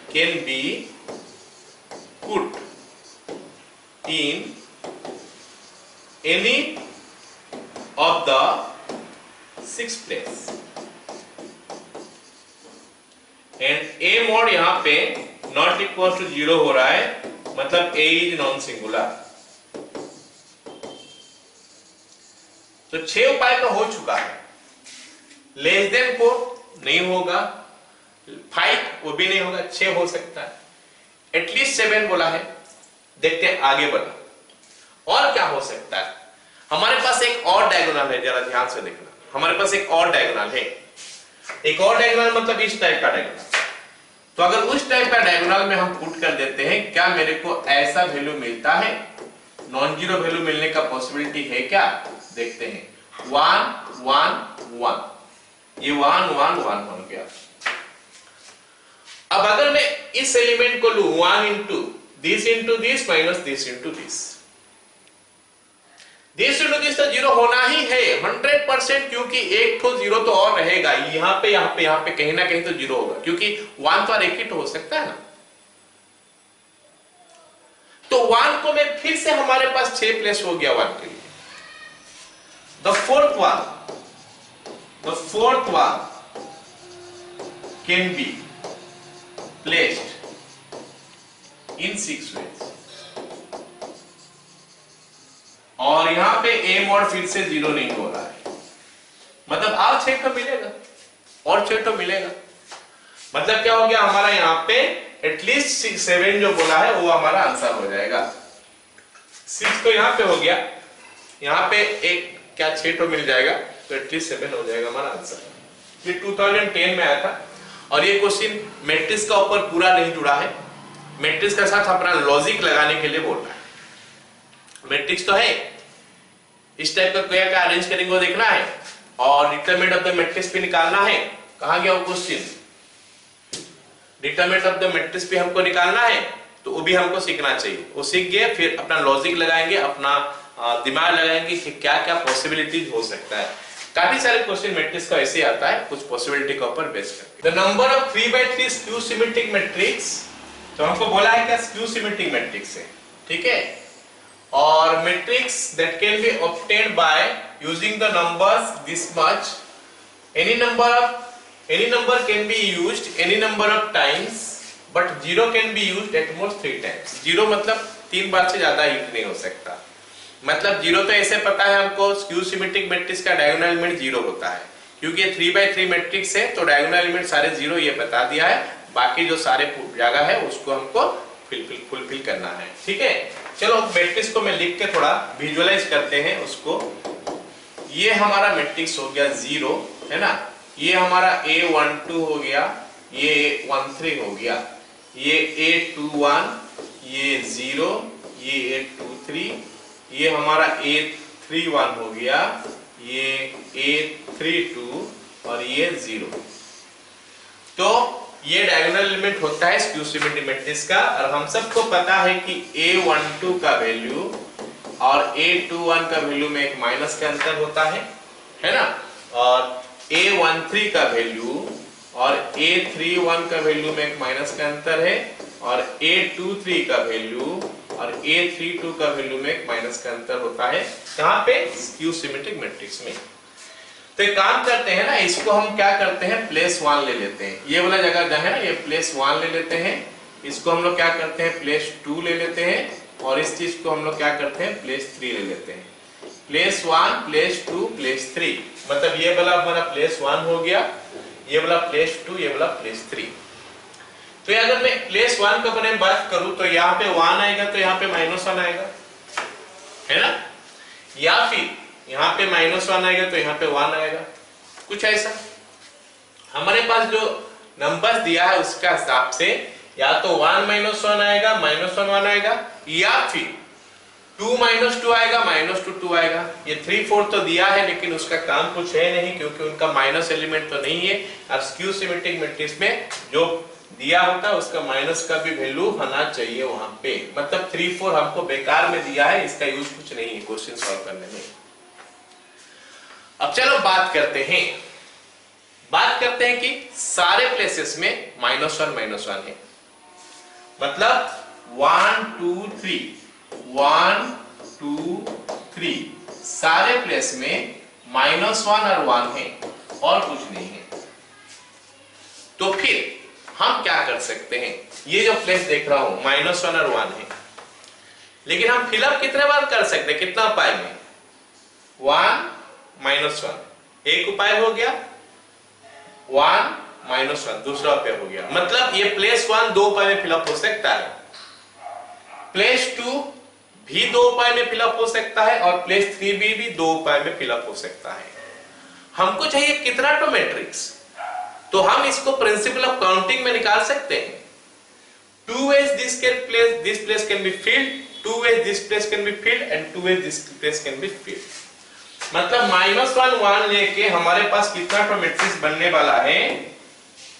can be put in any of the 6 place, and a mod यहां पे नॉट इक्वल टू 0 हो रहा है, मतलब a इज नॉन सिंगुलर। तो 6 उपाय तो हो चुका है। लेस देन 4 नहीं होगा, 5 वो भी नहीं होगा, 6 हो सकता है, एटलीस्ट 7 बोला है। देखते हैं आगे बढ़ा और क्या हो सकता है। हमारे पास एक और डायगोनल है, जरा ध्यान से देखना। हमारे पास एक और डायगोनल है, एक और डायगोनल मतलब इस टाइप का डायगोनल। तो अगर उस टाइप का डायगोनल में हम पुट कर देते हैं, क्या मेरे को ऐसा वैल्यू मिलता है, नॉन जीरो वैल्यू मिलने का पॉसिबिलिटी है क्या, देखते हैं। 1 1 1, ये 1 1 1 हो गया। अब अगर मैं इस एलिमेंट को लूं 1 into this minus this into this into this, तो 0 होना ही है 100%, क्योंकि एक तो 0 तो और रहेगा, यहां पे कहीं ना कहीं तो 0 होगा, क्योंकि 1 तो और एक ही तो हो सकता है ना। तो तो 1 को मैं फिर से हमारे पास 6 प्लेस हो गया 1 के लिए। The fourth one can be placed in 6 ways। और यहां पे a mod फिर से 0 नहीं हो रहा है, मतलब और 6 तो मिलेगा, और 6 तो मिलेगा। मतलब क्या हो गया हमारा यहाँ पे एटलीस्ट 7 जो बोला है वो हमारा आंसर हो जाएगा। 6 तो यहाँ पे हो गया, यहाँ पे एक क्या 6 तो मिल जाएगा, तो एटलीस्ट 7 हो जाएगा हमारा आंसर। ये 2010 में आया था और ये क्वेश्चन मैट्रिक्स का ऊपर पूरा नहीं जुड़ा है, मैट्रिक्स के साथ अपना लॉजिक लगाने के लिए बोल रहा है। मैट्रिक्स तो है, इस टाइप का क्या क्या अरेंज करेंगे वो देखना है और डिटरमिनेंट ऑफ द मैट्रिक्स भी निकालना है। कहां गया वो question? Determinant of the matrix भी हमको निकालना है, तो वो भी हमको सीखना चाहिए। वो सीख गए फिर अपना लॉजिक लगाएंगे, अपना दिमाग लगाएंगे कि क्या क्या पॉसिबिलिटीज हो सकता है। काफी सारे क्वेश्चन मैट्रिक्स का ऐसे आता है, कुछ पॉसिबिलिटी के ऊपर बेस करके। The number of 3/3 skew symmetric matrix, तो हमको बोला है क्या स्क्यू सिमेट्रिक मैट्रिक्स है, ठीक है। और matrix that can be obtained by using the numbers this much, any number can be used any number of times but 0 can be used at most 3 times। 0 मतलब 3 बार से ज्यादा यूज नहीं हो सकता। मतलब 0 तो ऐसे पता है हमको, स्क्यू सिमेट्रिक मैट्रिक्स का डायगोनल एलिमेंट 0 होता है, क्योंकि ये 3/3 मैट्रिक्स है तो डायगोनल एलिमेंट सारे 0 ये बता दिया है, बाकी जो सारे जगह है उसको हमको फुलफिल करना है, ठीक है। चलो मैट्रिक्स को मैं लिख के थोड़ा विजुअलाइज करते हैं उसको। ये हमारा मैट्रिक्स हो गया 0, है ना। ये हमारा A12 हो गया, ये A13 हो गया, ये A21, ये 0, ये A23, ये हमारा A31 हो गया, ये A32 और ये 0। तो ये डायगोनल एलिमेंट होता है स्क्यू सिमेट्रिक मैट्रिक्स का। और हम सबको पता है कि A12 का वैल्यू और A21 का वैल्यू में एक माइनस का अंतर होता है ना। और A13 का वैल्यू और A31 का वैल्यू में एक माइनस का अंतर है, और A23 का वैल्यू और A32 का वैल्यू में एक माइनस का अंतर होता है। कहां पे? स्क्यू सिमेट्रिक मैट्रिक्स में। तो एक काम करते हैं ना, इसको हम क्या करते हैं, प्लेस 1 ले लेते हैं। ये वाला जगह जो है ना, ये प्लेस 1 ले लेते हैं। इसको हम लोग क्या करते हैं, प्लेस 2 ले लेते हैं, और इस चीज को हम लोग क्या करते हैं, प्लेस 3 ले लेते हैं। प्लेस 1, प्लेस 2, प्लेस 3, मतलब ये वाला हमारा प्लेस 1 हो गया, ये वाला प्लेस 2, ये वाला प्लेस 3। तो अगर मैं प्लेस 1 के बारे में बात करूं तो यहाँ पे 1 आएगा, तो यहाँ पे -1 आएगा, है ना। या फिर यहाँ पे -1 आएगा तो यहाँ पे 1 आएगा, कुछ ऐसा। हमारे पास जो नंबर्स दिया है उसका हिसाब से या तो 1 -1 आएगा, -1 आएगा, या फिर 2 - 2 आएगा, -2 2 आएगा। ये 3 4 तो दिया है लेकिन उसका काम कुछ है नहीं, क्योंकि उनका माइनस एलिमेंट तो नहीं है। और स्क्यू सिमेट्रिक मैट्रिक्स में जो दिया होता है उसका माइनस का भी वैल्यू होना चाहिए वहां पे। मतलब 3 4 हमको बेकार में दिया है, इसका यूज कुछ नहीं है क्वेश्चन सॉल्व करने में। अब चलो बात करते हैं कि सारे प्लेसेस में -1 है। मतलब 1 2 3 1 2 3 सारे प्लेस में -1 और 1 है और कुछ नहीं है। तो फिर हम क्या कर सकते हैं, ये जो प्लेस देख रहा हूं -1 और 1 है, लेकिन हम फिलअप कितने बार कर सकते हैं, कितना उपाय में, 1 -1 एक उपाय हो गया, 1 -1 दूसरा उपाय हो गया। मतलब ये प्लेस 1 2 उपाय में फिलअप हो सकता है, प्लेस 2 भी 2 उपाय में फिलअप हो सकता है, और प्लेस 3 भी 2 उपाय में फिलअप हो सकता है। हमको चाहिए कितना तो मैट्रिक्स, तो हम इसको प्रिंसिपल ऑफ काउंटिंग में निकाल सकते हैं। 2 ways this place can be filled, 2 ways this place can be filled, and 2 ways this place can be filled। मतलब -1 1 लेके हमारे पास कितना तो मैट्रिक्स बनने वाला है,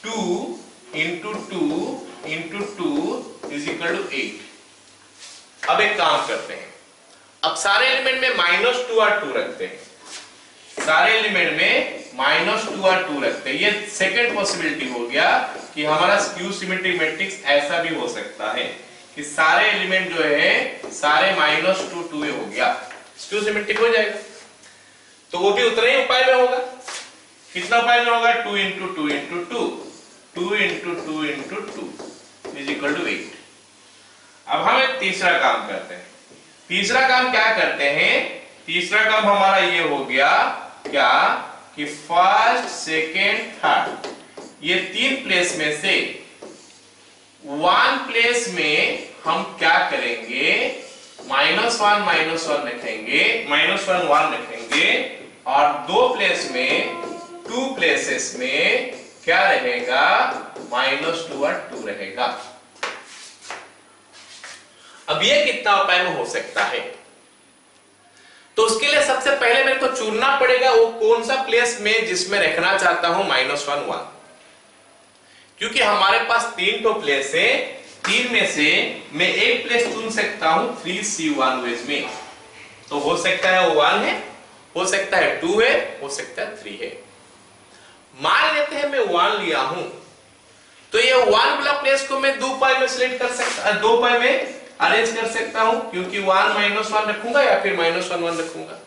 2 × 2 × 2 = 8। अब एक काम करते हैं, अब सारे एलिमेंट में -2 और 2 रखते हैं, सारे एलिमेंट में -2 और 2 रखते हैं। ये सेकंड पॉसिबिलिटी हो गया कि हमारा स्क्यू सिमेट्रिक मैट्रिक्स ऐसा भी हो सकता है कि सारे एलिमेंट जो है सारे -2 2 हो गया, स्क्यू सिमेट्रिक हो जाएगा। तो वो भी उतना ही उपाय में होगा। कितना उपाय में होगा? 2 × 2 × 2 2 × 2 × 2 इज इक्वल टू 8। अब हम एक तीसरा काम करते हैं। तीसरा काम क्या करते हैं? तीसरा काम हमारा ये हो गया क्या कि फर्स्ट सेकेंड थर्ड ये 3 प्लेस में से 1 प्लेस में हम क्या करेंगे? -1 लिखेंगे, -1 1 लिखेंगे, और 2 प्लेस में 2 प्लेसेस में क्या रहेगा? -2 और 2 रहेगा। अब ये कितना उपाय में हो सकता है? तो उसके लिए सबसे पहले मेरे को चुनना पड़ेगा वो कौन सा प्लेस में जिसमें रखना चाहता हूं -1 1, क्योंकि हमारे पास 3 तो प्लेस है, 3 में से मैं एक प्लेस चुन सकता हूं 3C1 वेज में। तो हो सकता है वो 1 है, हो सकता है 2 है, हो सकता है 3 है। मान लेते हैं मैं 1 लिया हूं, तो ये 1 वाला प्लेस को मैं 2 पाई में सिलेक्ट कर सकता, 2 पाई में अरेंज कर सकता हूं, क्योंकि 1 -1 रखूंगा या फिर -1 1 रखूंगा।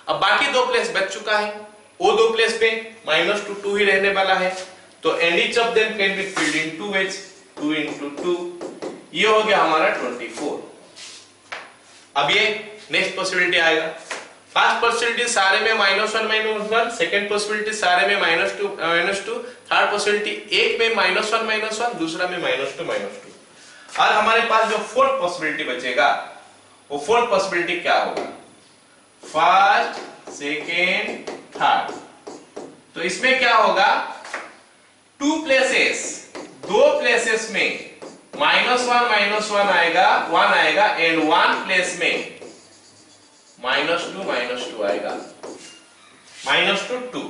अब बाकी 2 प्लेस बच चुका है, वो 2 प्लेस पे -2 2 ही रहने वाला है। तो and each of them can be filled in 2 ways, 2 × 2, ये हो गया हमारा 24। अब ये नेक्स्ट पॉसिबिलिटी आएगा। फर्स्ट पॉसिबिलिटी सारे में -1 -1, सेकंड पॉसिबिलिटी सारे में -2 थर्ड पॉसिबिलिटी एक में -1 -1, दूसरा में -2 -2। और हमारे पास जो फोर्थ पॉसिबिलिटी बचेगा वो फोर्थ पॉसिबिलिटी क्या होगा? First second third. तो इसमें क्या होगा? 2 प्लेसेस, 2 प्लेसेस में -1 आएगा, 1 आएगा, एंड 1 प्लेस में -2 आएगा, -2 2।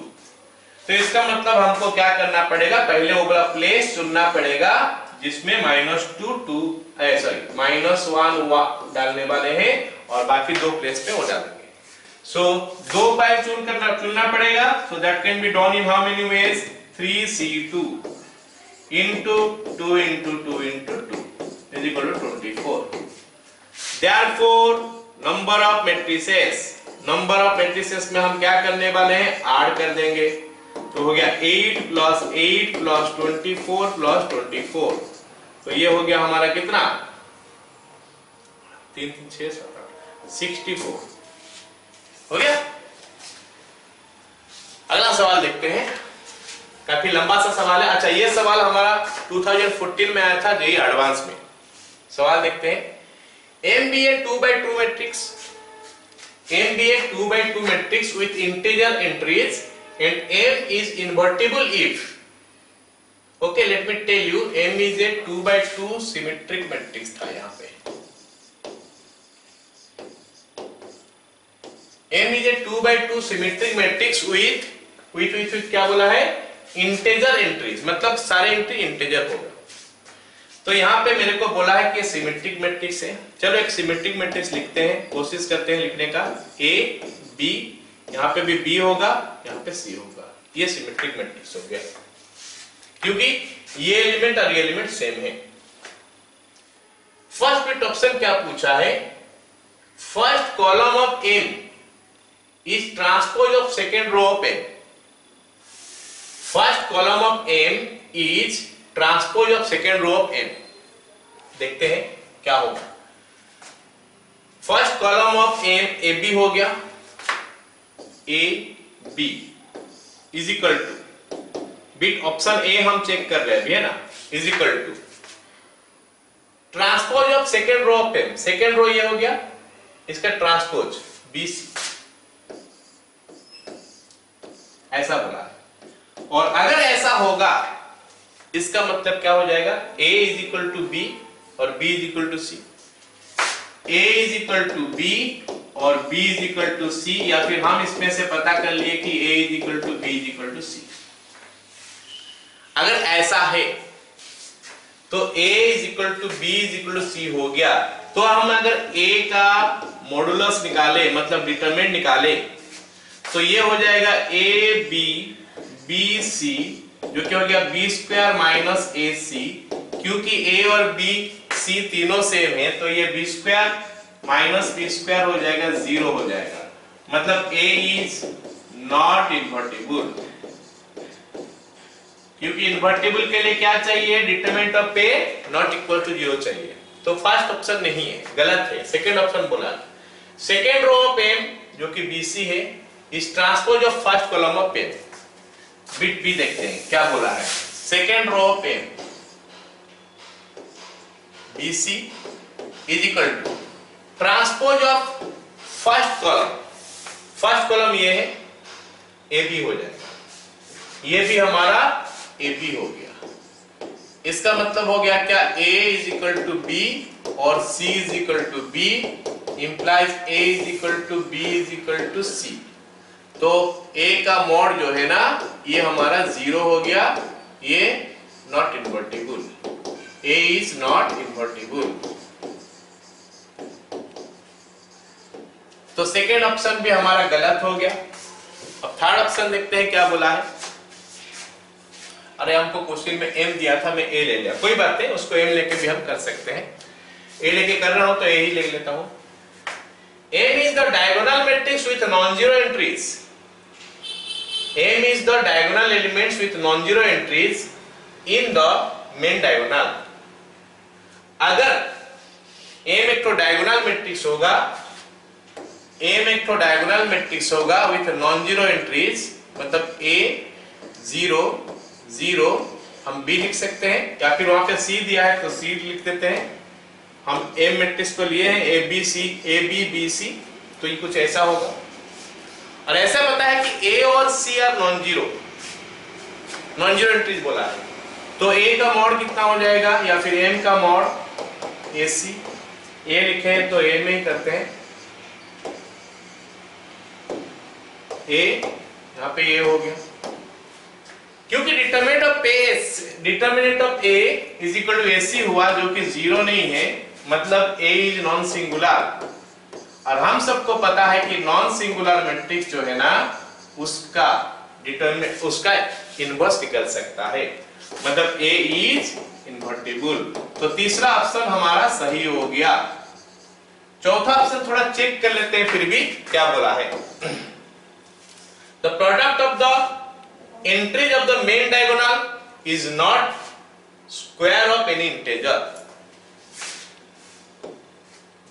तो इसका मतलब हमको क्या करना पड़ेगा? पहले वो वाला प्लेस चुनना पड़ेगा जिसमें -2 2 -1 डालने वाले हैं, और बाकी 2 प्लेस पे वो डालेंगे। सो 2 पाई चुनना पड़ेगा। So that can be done in how many ways? 3C2 into 2 × 2 × 2 is equal to 24. Therefore, number of matrices में हम क्या करने वाले हैं? ऐड कर देंगे। तो हो गया 8 + 8 + 24 + 24। तो ये हो गया हमारा कितना? 3 3 6 7 8 64 हो गया। अगला सवाल देखते हैं, काफी लंबा सा सवाल है। अच्छा, ये सवाल हमारा 2014 में आया था जेईई एडवांस में। सवाल देखते हैं। MBA 2x2 matrix, MBA 2x2 matrix with integer entries and M is invertible if, okay, let me tell you, M is a 2x2 symmetric matrix था यहाँ पे। M is a 2x2 symmetric matrix with क्या बोला है? Integer entries, मतलब सारे entry integer होगा। तो यहाँ पे मेरे को बोला है कि सिमेट्रिक मैट्रिक्स है। चलो एक सिमेट्रिक मैट्रिक्स लिखते हैं, कोशिश करते हैं लिखने का। A B, यहाँ पे भी B होगा, यहाँ पे C होगा। ये सिमेट्रिक मैट्रिक्स हो गया, क्योंकि ये एलिमेंट और ये एलिमेंट सेम है। फर्स्ट बिट ऑप्शन क्या पूछा है? First column of M is transpose of second row of M। First column of M is transpose of second row of M। देखते हैं क्या होगा। First column of M AB हो गया, AB is equal to, bit option A हम check कर रहे हैं अभी, है ना, is equal to transpose of second row of M। Second row ये हो गया, इसका ट्रांसपोज BC, ऐसा बोला है। और अगर ऐसा होगा, इसका मतलब क्या हो जाएगा? A is equal to B और B is equal to C। A is equal to B और B is equal to C, या फिर हम इसमें से पता कर लिए कि A is equal to B is equal to C। अगर ऐसा है तो A is equal to B is equal to C हो गया। तो हम अगर A का मॉडुलस निकाले, मतलब डिटरमिनेंट निकाले, तो ये हो जाएगा AB BC, जो क्या हो गया? B² - AC, क्योंकि A और B सी तीनों सेम है, तो ये B square minus B square हो जाएगा, 0 हो जाएगा। मतलब ए इज नॉट इन्वर्टिबल, क्योंकि इन्वर्टिबल के लिए क्या चाहिए, determinant of A not equal to 0 चाहिए। तो फर्स्ट ऑप्शन नहीं है, गलत है, सेकंड ऑप्शन बोला। सेकंड रो ऑफ एम जो कि बीसी है is transpose of first column of M. Bit B देखते हैं क्या बोला है। Second row of M BC is equal to transpose of first column. First column ये है, ए बी हो जाएगा, ये भी हमारा ए बी हो गया। इसका मतलब हो गया क्या, a is equal to B और c is equal to B, implies a is equal to b is equal to c। तो a का मॉड जो है ना ये हमारा 0 हो गया, ये not invertible, a is not invertible. तो सेकेंड ऑप्शन भी हमारा गलत हो गया। अब थर्ड ऑप्शन देखते हैं क्या बोला है। अरे हमको क्वेश्चन में m दिया था, मैं a ले लिया, कोई बात नहीं, उसको m लेके भी हम कर सकते हैं। a लेके कर रहा हूं तो a ही ले लेता हूं। m is the diagonal matrix with non-zero entries. m is the diagonal elements with non-zero entries in the main diagonal. अगर m एक तो डायगोनल मैट्रिक्स होगा, m एक तो डायगोनल मैट्रिक्स होगा विथ नॉन-जीरो एंट्रीज, मतलब a 0 0 हम b लिख सकते हैं, या फिर वहां पे c दिया है तो c लिख देते हैं। हम m मैट्रिक्स को लिए हैं a b b c, तो ये कुछ ऐसा होगा। और ऐसा पता है कि a और c are non zero entries बोला है, तो a का मॉड कितना हो जाएगा, या फिर m का मॉड ac। a लिखे हैं तो a में ही करते हैं, a यहाँ पे a हो गया, क्योंकि determinant of a is equal to ac हुआ जो कि 0 नहीं है, मतलब a इज नॉन सिंगुलर। और हम सबको पता है कि नॉन सिंगुलर मैट्रिक्स जो है ना उसका डिटरमिनेंट, उसका इनवर्स निकल सकता है, मतलब a इज इन्वर्टिबल। तो तीसरा ऑप्शन हमारा सही हो गया। चौथा ऑप्शन थोड़ा चेक कर लेते हैं फिर भी क्या बोला है। The product of the entries of the main diagonal is not square of any integer.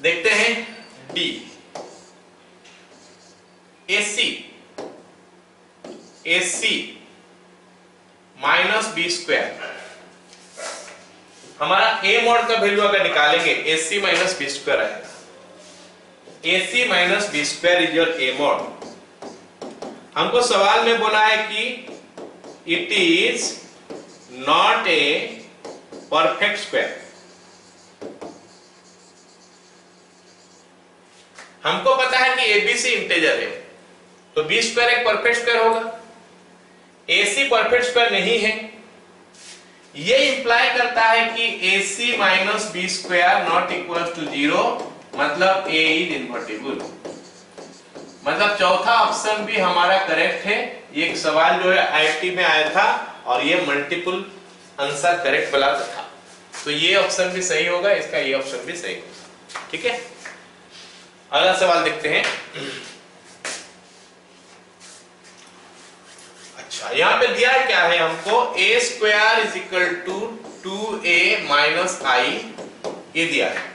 देखते हैं D, AC minus B square. हमारा a मॉड का वैल्यू अगर निकालेंगे AC माइनस बी स्क्वायर आएगा। AC minus B square is your a mod. हमको सवाल में बोला है कि it is not a perfect square। हमको पता है कि ABC इंटेजर है, तो बी स्क्वायर एक परफेक्ट स्क्वायर होगा। AC परफेक्ट स्क्वायर नहीं है, ये इंप्लाई करता है कि AC minus B square not equal to 0, मतलब A इज इन्वर्टिबल। मतलब चौथा ऑप्शन भी हमारा करेक्ट है। ये एक सवाल जो है आईआईटी में आया था और ये मल्टीपल आंसर करेक्ट वाला था, तो ये ऑप्शन भी सही होगा, इसका ये ऑप्शन भी सही होगा। ठीक है, अगला सवाल देखते हैं। अच्छा, यहाँ पे दिया क्या है हमको, a square is equal to 2a minus I, ये दिया है।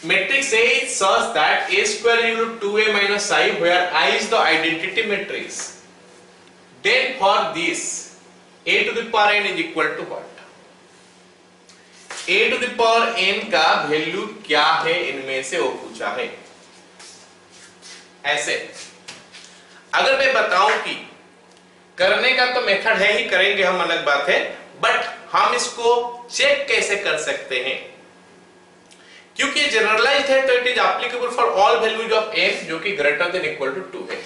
Matrix A is such that A square is equal to 2A minus I, where I is the identity matrix. Then for this, A to the power n is equal to what? A to the power n का value क्या है इनमें से वो पूछा है। ऐसे अगर मैं बताऊं कि करने का तो मेथड है ही, करेंगे हम, अलग बात है, बट हम इसको चेक कैसे कर सकते हैं, क्योंकि जनरलाइज्ड है तो it is applicable for all values of n जो कि ग्रेटर देन इक्वल टू 2 है।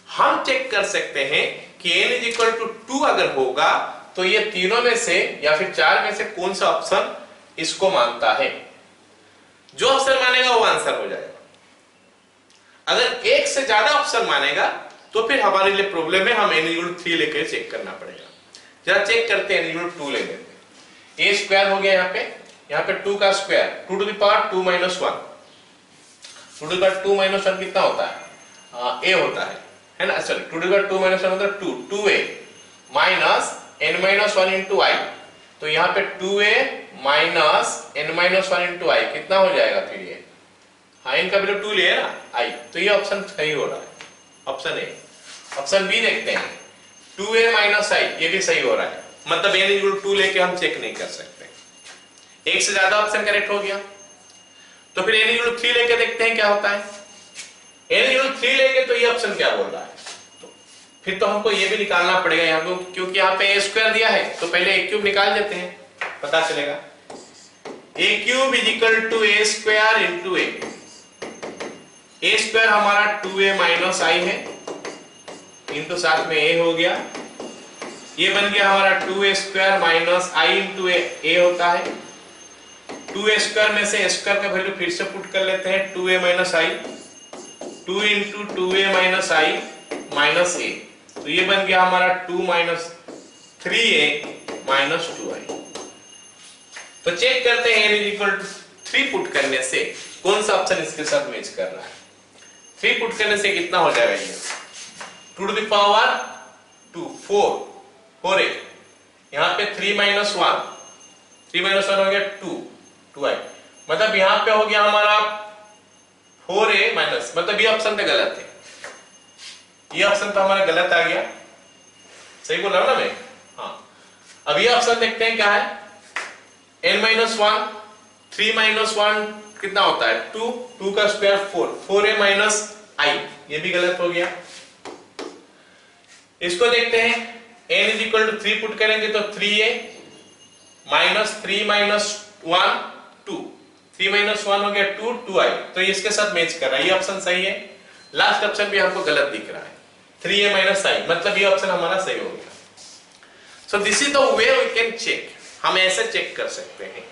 हम चेक कर सकते हैं कि n इज इक्वल टू 2 अगर होगा तो ये तीनों में से या फिर 4 में से कौन सा ऑप्शन इसको मानता है। जो ऑप्शन मानेगा वो आंसर हो जाएगा। अगर एक से ज्यादा ऑप्शन मानेगा तो फिर हमारे लिए प्रॉब्लम है, हम n इक्वल टू 3 लेकर चेक करना पड़ेगा। जरा चेक करते हैं, n इक्वल टू 2 ले लेते हैं। a स्क्वायर हो गया यहाँ पे, यहाँ पे 2 का square 2 to the power 2 minus 1, 2 to the power 2 minus 1 कितना होता है? a होता है ना, sorry 2 to the power 2 minus 1 मतलब 2, 2a minus n minus 1 into I. तो यहाँ पे 2a minus n minus 1 into I कितना हो जाएगा फिर ये? हाँ, इनका वैल्यू 2 ले ना आई, तो ये ऑप्शन सही हो रहा है, ऑप्शन ए। ऑप्शन बी देखते हैं, 2a माइनस आई, ये भी सही हो रहा है, मतलब n इक्वल 2 लेके हम चेक नहीं कर सकते, एक से ज्यादा ऑप्शन करेक्ट हो गया। तो फिर n इक्वल 3 लेके देखते हैं क्या होता है। n इक्वल 3 लेके तो ये ऑप्शन क्या बोल रहा है, तो फिर तो हमको ये भी निकालना पड़ेगा यहाँ को, क्योंकि यहाँ पे a स्क्वायर दिया है, तो पहले a क्यूब निकाल देते हैं, पता चलेगा a cube is equal to a square into a square हमारा 2a माइनस आई है, इंटू साथ में a हो गया, ये बन गया हमारा 2a square minus I into a होता है। 2a स्क्वायर में से स्क्वायर का वैल्यू फिर से पुट कर लेते हैं, 2a minus I, 2 into 2a minus I minus a, तो ये बन गया हमारा 2 माइनस 3a माइनस 2i। तो चेक करते हैं n इक्वल टू 3 पुट करने से कौन सा ऑप्शन इसके साथ मैच कर रहा है। 3 पुट करने से कितना हो जाएगा ये, 2 टू द पावर 2 4a, यहाँ पे 3 माइनस 1, 3 माइनस 1 हो गया 2i, मतलब यहाँ पे हो गया हमारा 4a माइनस, मतलब ये ऑप्शन तो गलत है, ये ऑप्शन तो हमारा गलत आ गया, सही बोल रहा हूं ना मैं? हाँ, अब ये ऑप्शन देखते हैं क्या है, n माइनस 1, 3 माइनस 1 कितना होता है 2, 2 का स्क्वायर 4, 4a माइनस आई, ये भी गलत हो गया। इसको देखते हैं, n is equal to 3 put करेंगे तो 3a माइनस 3 माइनस 1 2, 3 माइनस 1 हो गया 2, 2i, तो ये इसके साथ मैच कर रहा है, ये ऑप्शन सही है। लास्ट ऑप्शन भी हमको गलत दिख रहा है, 3a माइनस i, मतलब ये ऑप्शन हमारा सही हो गया। So this is the way we can check, हम ऐसे चेक कर सकते हैं,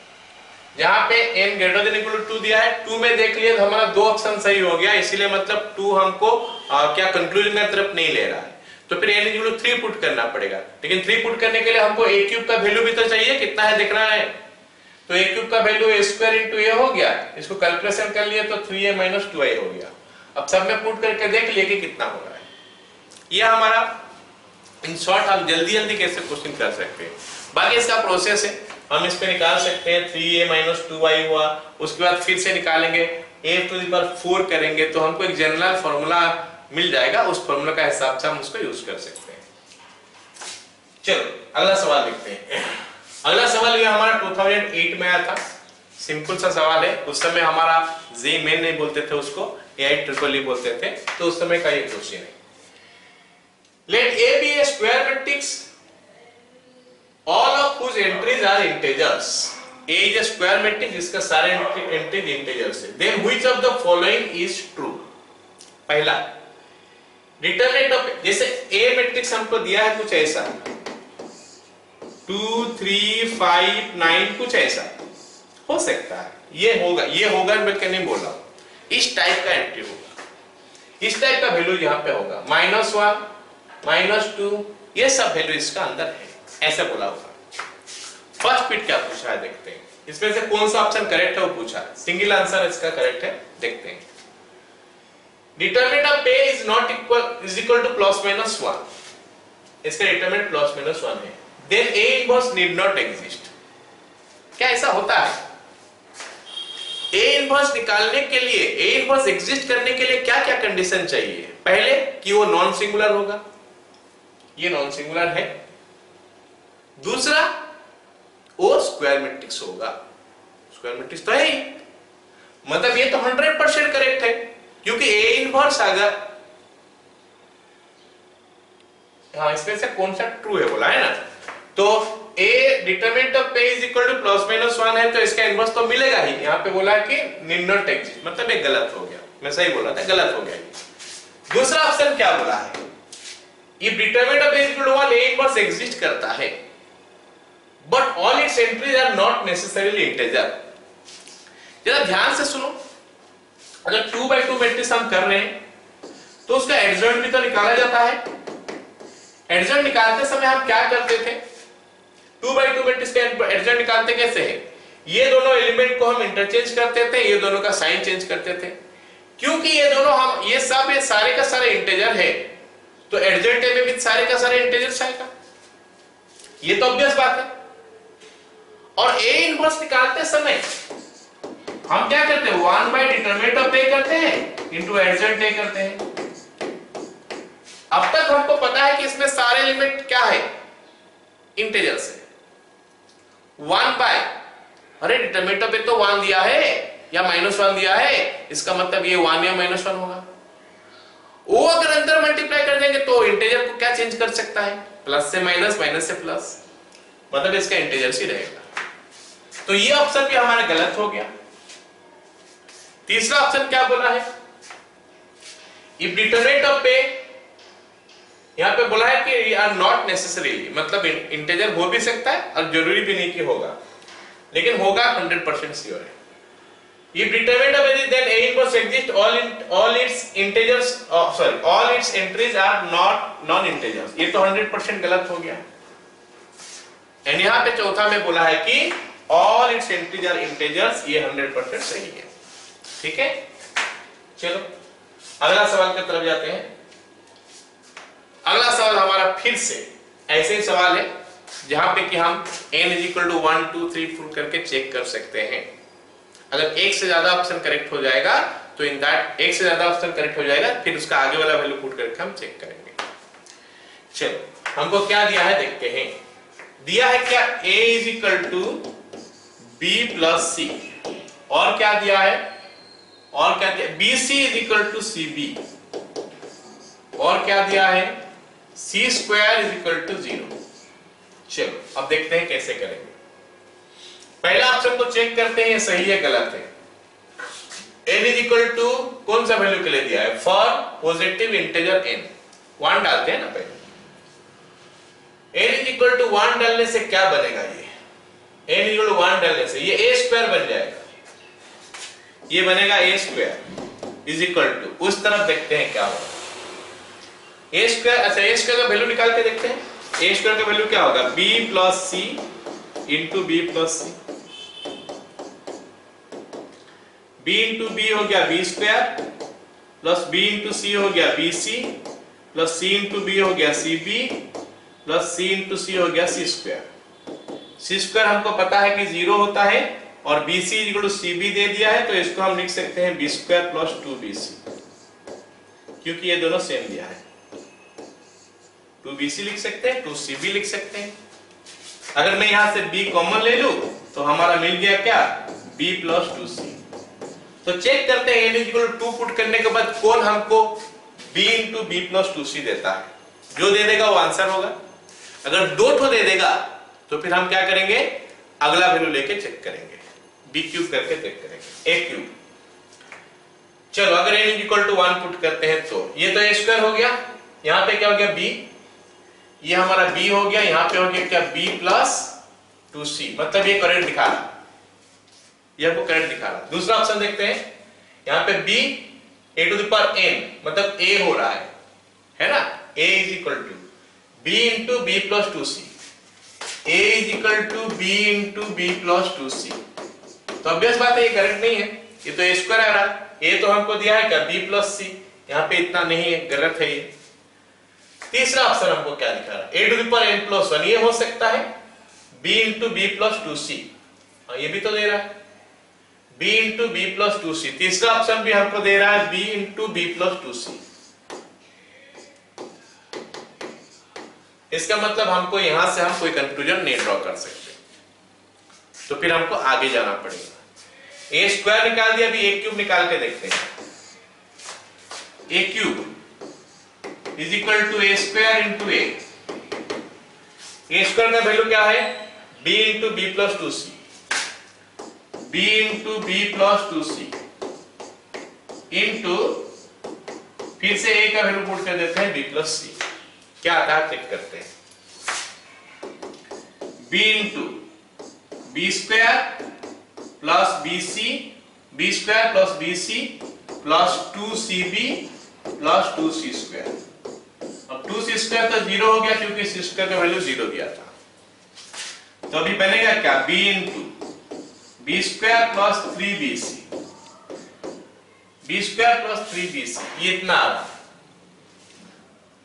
जहां पे n greater than equal to 2 दिया है, 2 में देख लिया तो हमारा 2 ऑप्शन सही हो गया, इसीलिए मतलब 2 हमको क्या कंक्लूजन की तरफ नहीं ले रहा है, तो फिर n इक्वल टू 3 पुट करना पड़ेगा। लेकिन 3 पुट करने के लिए हमको a क्यूब का वैल्यू भी तो चाहिए, कितना है देखना है, तो a क्यूब का value a square into a हो गया, इसको कैलकुलेशन कर लिए तो 3a माइनस 2i हो गया। अब सब में पुट करके देख लिए कि कितना हो रहा है। ये हमारा इन शॉर्ट हम जल्दी जल्दी कैसे क्वेश्चन कर सकते हैं, बाकी इसका प्रोसेस है, हम इस पे निकाल सकते हैं 3a माइनस 2i हुआ, उसके बाद फिर से निकालेंगे a टू द पावर 4 करेंगे तो हमको एक जनरल फॉर्मूला मिल जाएगा, उस फॉर्मूला का हिसाब से हम उसको यूज कर सकते हैं। चलो अगला सवाल देखते हैं। अगला सवाल ये हमारा 2008 में आया था, सिंपल सा सवाल है, उस समय हमारा जे मेन नहीं बोलते थे उसको, AI-EEE बोलते थे, तो उस समय का ये क्वेश्चन है। Let A be a square matrix, all of whose entries are integers. A is a square matrix जिसका सारे एंट्रीज इंटीजर्स है। Then which of the following is true? पहला, डिटरमिनेंट ऑफ, जैसे A मैट्रिक्स हमको दिया है कुछ ऐसा 2 3 5 9 कुछ ऐसा हो सकता है, ये होगा मैं क्या नहीं बोल रहा हूं, इस टाइप का एंट्री होगा, इस टाइप का वैल्यू यहाँ पे होगा -1 -2, ये सब वैल्यू इसका अंदर है, ऐसे बोला होगा। फर्स्ट बिट क्या पूछा है देखते हैं, इसमें से कौन सा ऑप्शन करेक्ट है वो पूछा है, सिंगल आंसर इसका करेक्ट है, देखते हैं। Determinant of A is not equal to ±1, इसका डिटरमिनेंट +-1 है, then A inverse need not exist। क्या ऐसा होता है? A इनवर्स निकालने के लिए, A इनवर्स एग्जिस्ट करने के लिए क्या क्या कंडीशन चाहिए? पहले कि वो नॉन सिंगुलर होगा, ये नॉन सिंगुलर है। दूसरा वो स्क्वायर मैट्रिक्स होगा, स्क्वायर मैट्रिक्स तो है ही, मतलब ये तो 100% करेक्ट है, क्योंकि A इनवर्स अगर, हाँ इसमें से कौन सा ट्रू है बोला है ना, तो A determinant of A is equal to +-1 है, तो इसका इनवर्स तो मिलेगा ही। यहाँ पे बोला कि नीड नॉट एग्जिस्ट, मतलब ये गलत हो गया, मैं सही बोला था, गलत हो गया। दूसरा ऑप्शन क्या बोला है, if determinant of A is equal to 1, A inverse exist करता है, but all its entries are not necessarily integer. जरा ध्यान से सुनो, अगर 2/2 मैट्रिक्स हम कर रहे हैं तो उसका एडजॉइंट भी तो निकाला जाता है। एडजॉइंट निकालते समय हम क्या करते थे, 2/2 मैट्रिक्स का एडजॉइंट निकालते कैसे है, ये दोनों एलिमेंट को हम इंटरचेंज करते थे, ये दोनों का साइन चेंज करते थे। क्योंकि ये दोनों हम ये सारे का सारे इंटीजर है, तो एडजेंट में भी सारे का सारे इंटीजर्स आएगा, ये तो ऑब्वियस बात है। और ए इनवर्स निकालते समय हम क्या करते हैं, 1 बाय डिटरमिनेंट ऑफ ए करते हैं इनटू एडजेंट ए करते हैं। अब तक हमको पता है कि इसमें सारे एलिमेंट क्या है, इंटीजर्स है। 1 बाय, अरे डिटरमिनेंट ऑफ ए तो 1 दिया है या -1 दिया है, इसका मतलब ये 1 या -1 होगा। वो अगर अंदर मल्टीप्लाई कर देंगे तो इंटीजर को क्या चेंज कर सकता है, प्लस से माइनस, माइनस से प्लस, मतलब इसका इंटीजर्स ही रहेगा। तो ये ऑप्शन भी हमारा गलत हो गया। तीसरा ऑप्शन क्या बोला है, इफ डिटरमिनेंट ऑफ ए, यहां पे बोला है कि आर नॉट नेसेसरीली, मतलब इंटीजर हो भी सकता है और जरूरी भी नहीं कि होगा, लेकिन होगा 100% श्योर है। If determinant of A, then A inverse exists, all its integers, all its entries are not non-integers। ये तो 100% गलत हो गया। एंड यहाँ पे चौथा में बोला है कि all its entries are integers, ये 100% सही है। ठीक है, चलो अगला सवाल की तरफ जाते हैं। अगला सवाल हमारा फिर से ऐसे ही सवाल है जहां पे कि हम n = 1 2 3 4 करके चेक कर सकते हैं। अगर एक से ज्यादा ऑप्शन करेक्ट हो जाएगा तो इन दैट, एक से ज्यादा ऑप्शन करेक्ट हो जाएगा फिर उसका आगे वाला वैल्यू पुट करके हम चेक करेंगे। चलो हमको क्या दिया है देखते हैं। दिया है क्या, a = b + c, और क्या दिया है, और क्या दिया, bc = cb, और क्या दिया है, c² = 0। चलो अब देखते हैं कैसे करेंगे। पहला ऑप्शन को चेक करते हैं सही है गलत है। n = कौन सा वैल्यू के लिए दिया है, फॉर पॉजिटिव इंटीजर n, 1 डालते हैं ना पहले। n = 1 डालने से क्या बनेगा, ये n = 1 डालने से ये a² बन जाएगा, ये बनेगा a² = उस तरफ देखते हैं क्या होगा, a²। अच्छा a² का वैल्यू निकाल के देखते हैं। a² का वैल्यू क्या होगा, b + c * b + c, b * b हो गया b² प्लस b * c हो गया bc प्लस c * b हो गया cb प्लस c * c हो गया c²। c² हमको पता है कि 0 होता है और bc = cb दे दिया है, तो इसको हम लिख सकते हैं b² + 2bc, क्योंकि ये दोनों सेम दिया है। 2bc लिख सकते हैं, 2cb लिख सकते हैं। अगर मैं यहां से b कॉमन ले लूं तो हमारा मिल गया क्या, b + 2c। तो चेक करते हैं n = 2 पुट करने के बाद कौन हमको b * b + 2c देता है। जो दे देगा वो आंसर होगा। अगर 2 ठो दे देगा तो फिर हम क्या करेंगे, अगला वैल्यू लेके चेक करेंगे, b³ करके चेक करेंगे, a³। चलो अगर n = 1 पुट करते हैं तो ये तो a² हो गया, यहाँ पे क्या हो गया b, ये हमारा b हो गया, यहाँ पे हो गया क्या, b + 2c, मतलब ये करेक्ट दिखा रहा, ये हमको करेक्ट दिखा रहा। दूसरा ऑप्शन देखते हैं, यहाँ पे b a⁴n, मतलब a हो रहा है ना, a = b * b + 2c, a = b * b + 2c। तो ऑब्वियस बात है ये करेक्ट नहीं है, ये तो a² आ रहा है। a तो हमको दिया है क्या, b + c, यहाँ पे इतना नहीं है, गलत है ये। तीसरा ऑप्शन हमको क्या दिखा रहा है, a⁴n + 1, ये हो सकता है, b * b + 2c, हाँ ये भी तो दे रहा है, b * b + 2c। तीसरा ऑप्शन भी हमको दे रहा है b * b + 2c। इसका मतलब हमको यहां से हम कोई कंक्लूजन नहीं ड्रॉ कर सकते, तो फिर हमको आगे जाना पड़ेगा। a² निकाल दिया, अभी a³ निकाल के देखते हैं। a³ = a² * a। a² का वैल्यू क्या है, b * b + 2c, b * b + 2c into, फिर से a का वैल्यू पुट कर देते हैं b + c, क्या आता है चेक करते हैं। b * b² + bc, b² + bc + 2cb + 2c²। अब 2c² तो 0 हो गया क्योंकि c² का वैल्यू 0 दिया था, तो अभी बनेगा क्या, b * B square plus 3bc, B square plus 3bc, ये इतना आ रहा।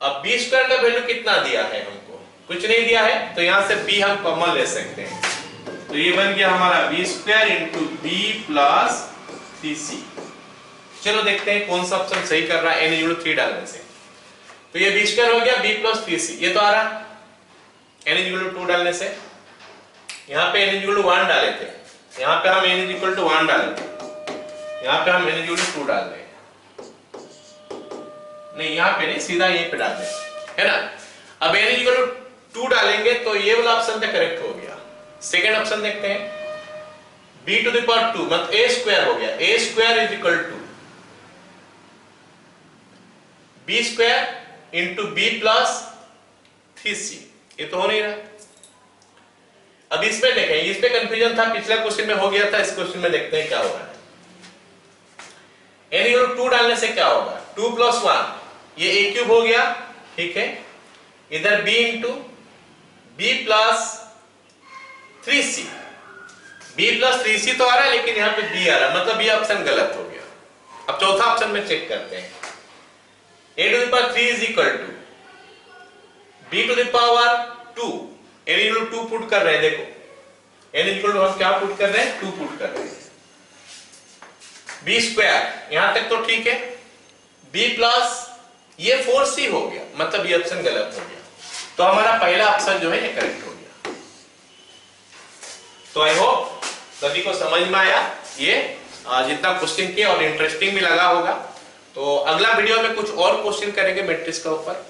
अब बी स्क्वायर का वैल्यू कितना दिया है हमको, कुछ नहीं दिया है, तो यहां से b हम कॉमन ले सकते हैं, तो ये बन गया हमारा B square into B plus 3c। चलो देखते हैं कौन सा ऑप्शन सही कर रहा है n इक्वल टू 3 डालने से। तो ये बी स्क्वायर हो गया b प्लस 3c, ये तो आ रहा n इक्वल टू 2 डालने से। यहाँ पे n इक्वल टू 1 डाले थे, यहाँ पे हम n इक्वल टू 1 डाले थे, यहाँ पे हम n इक्वल टू 2 डाल रहे हैं, नहीं यहाँ पे नहीं, सीधा यहीं पे डाल रहे हैं, है ना। अब n इक्वल टू 2 डालेंगे तो ये वाला ऑप्शन तो करेक्ट हो गया। सेकंड ऑप्शन देखते हैं, b टू द पावर 2 मतलब a स्क्वायर हो गया, a square is equal to b square into b plus 3c, ये तो हो नहीं रहा। अब इसमें देखें, इस पे कंफ्यूजन था, पिछले क्वेश्चन में हो गया था, इस क्वेश्चन में देखते हैं क्या होगा। n इक्वल टू 2 डालने से क्या होगा, 2 प्लस 1 ये a क्यूब हो गया, ठीक है, इधर b into b plus 3c, b plus 3c तो आ रहा है, लेकिन यहाँ पे b आ रहा है, मतलब ये ऑप्शन गलत हो गया। अब चौथा ऑप्शन में चेक करते हैं, a to the power 3 is equal to b to the power 2, n equal to 2 put कर रहे हैं, देखो n इक्वल टू हम क्या पुट कर रहे हैं, 2 पुट कर रहे हैं, b स्क्वायर यहां तक तो ठीक है, b प्लस ये 4c हो गया, मतलब ये ऑप्शन गलत हो गया। तो हमारा पहला ऑप्शन जो है ये करेक्ट हो गया। तो आई होप सभी को समझ में आया ये जितना क्वेश्चन किया, और इंटरेस्टिंग भी लगा होगा। तो अगला वीडियो में कुछ और क्वेश्चन करेंगे मैट्रिक्स के ऊपर।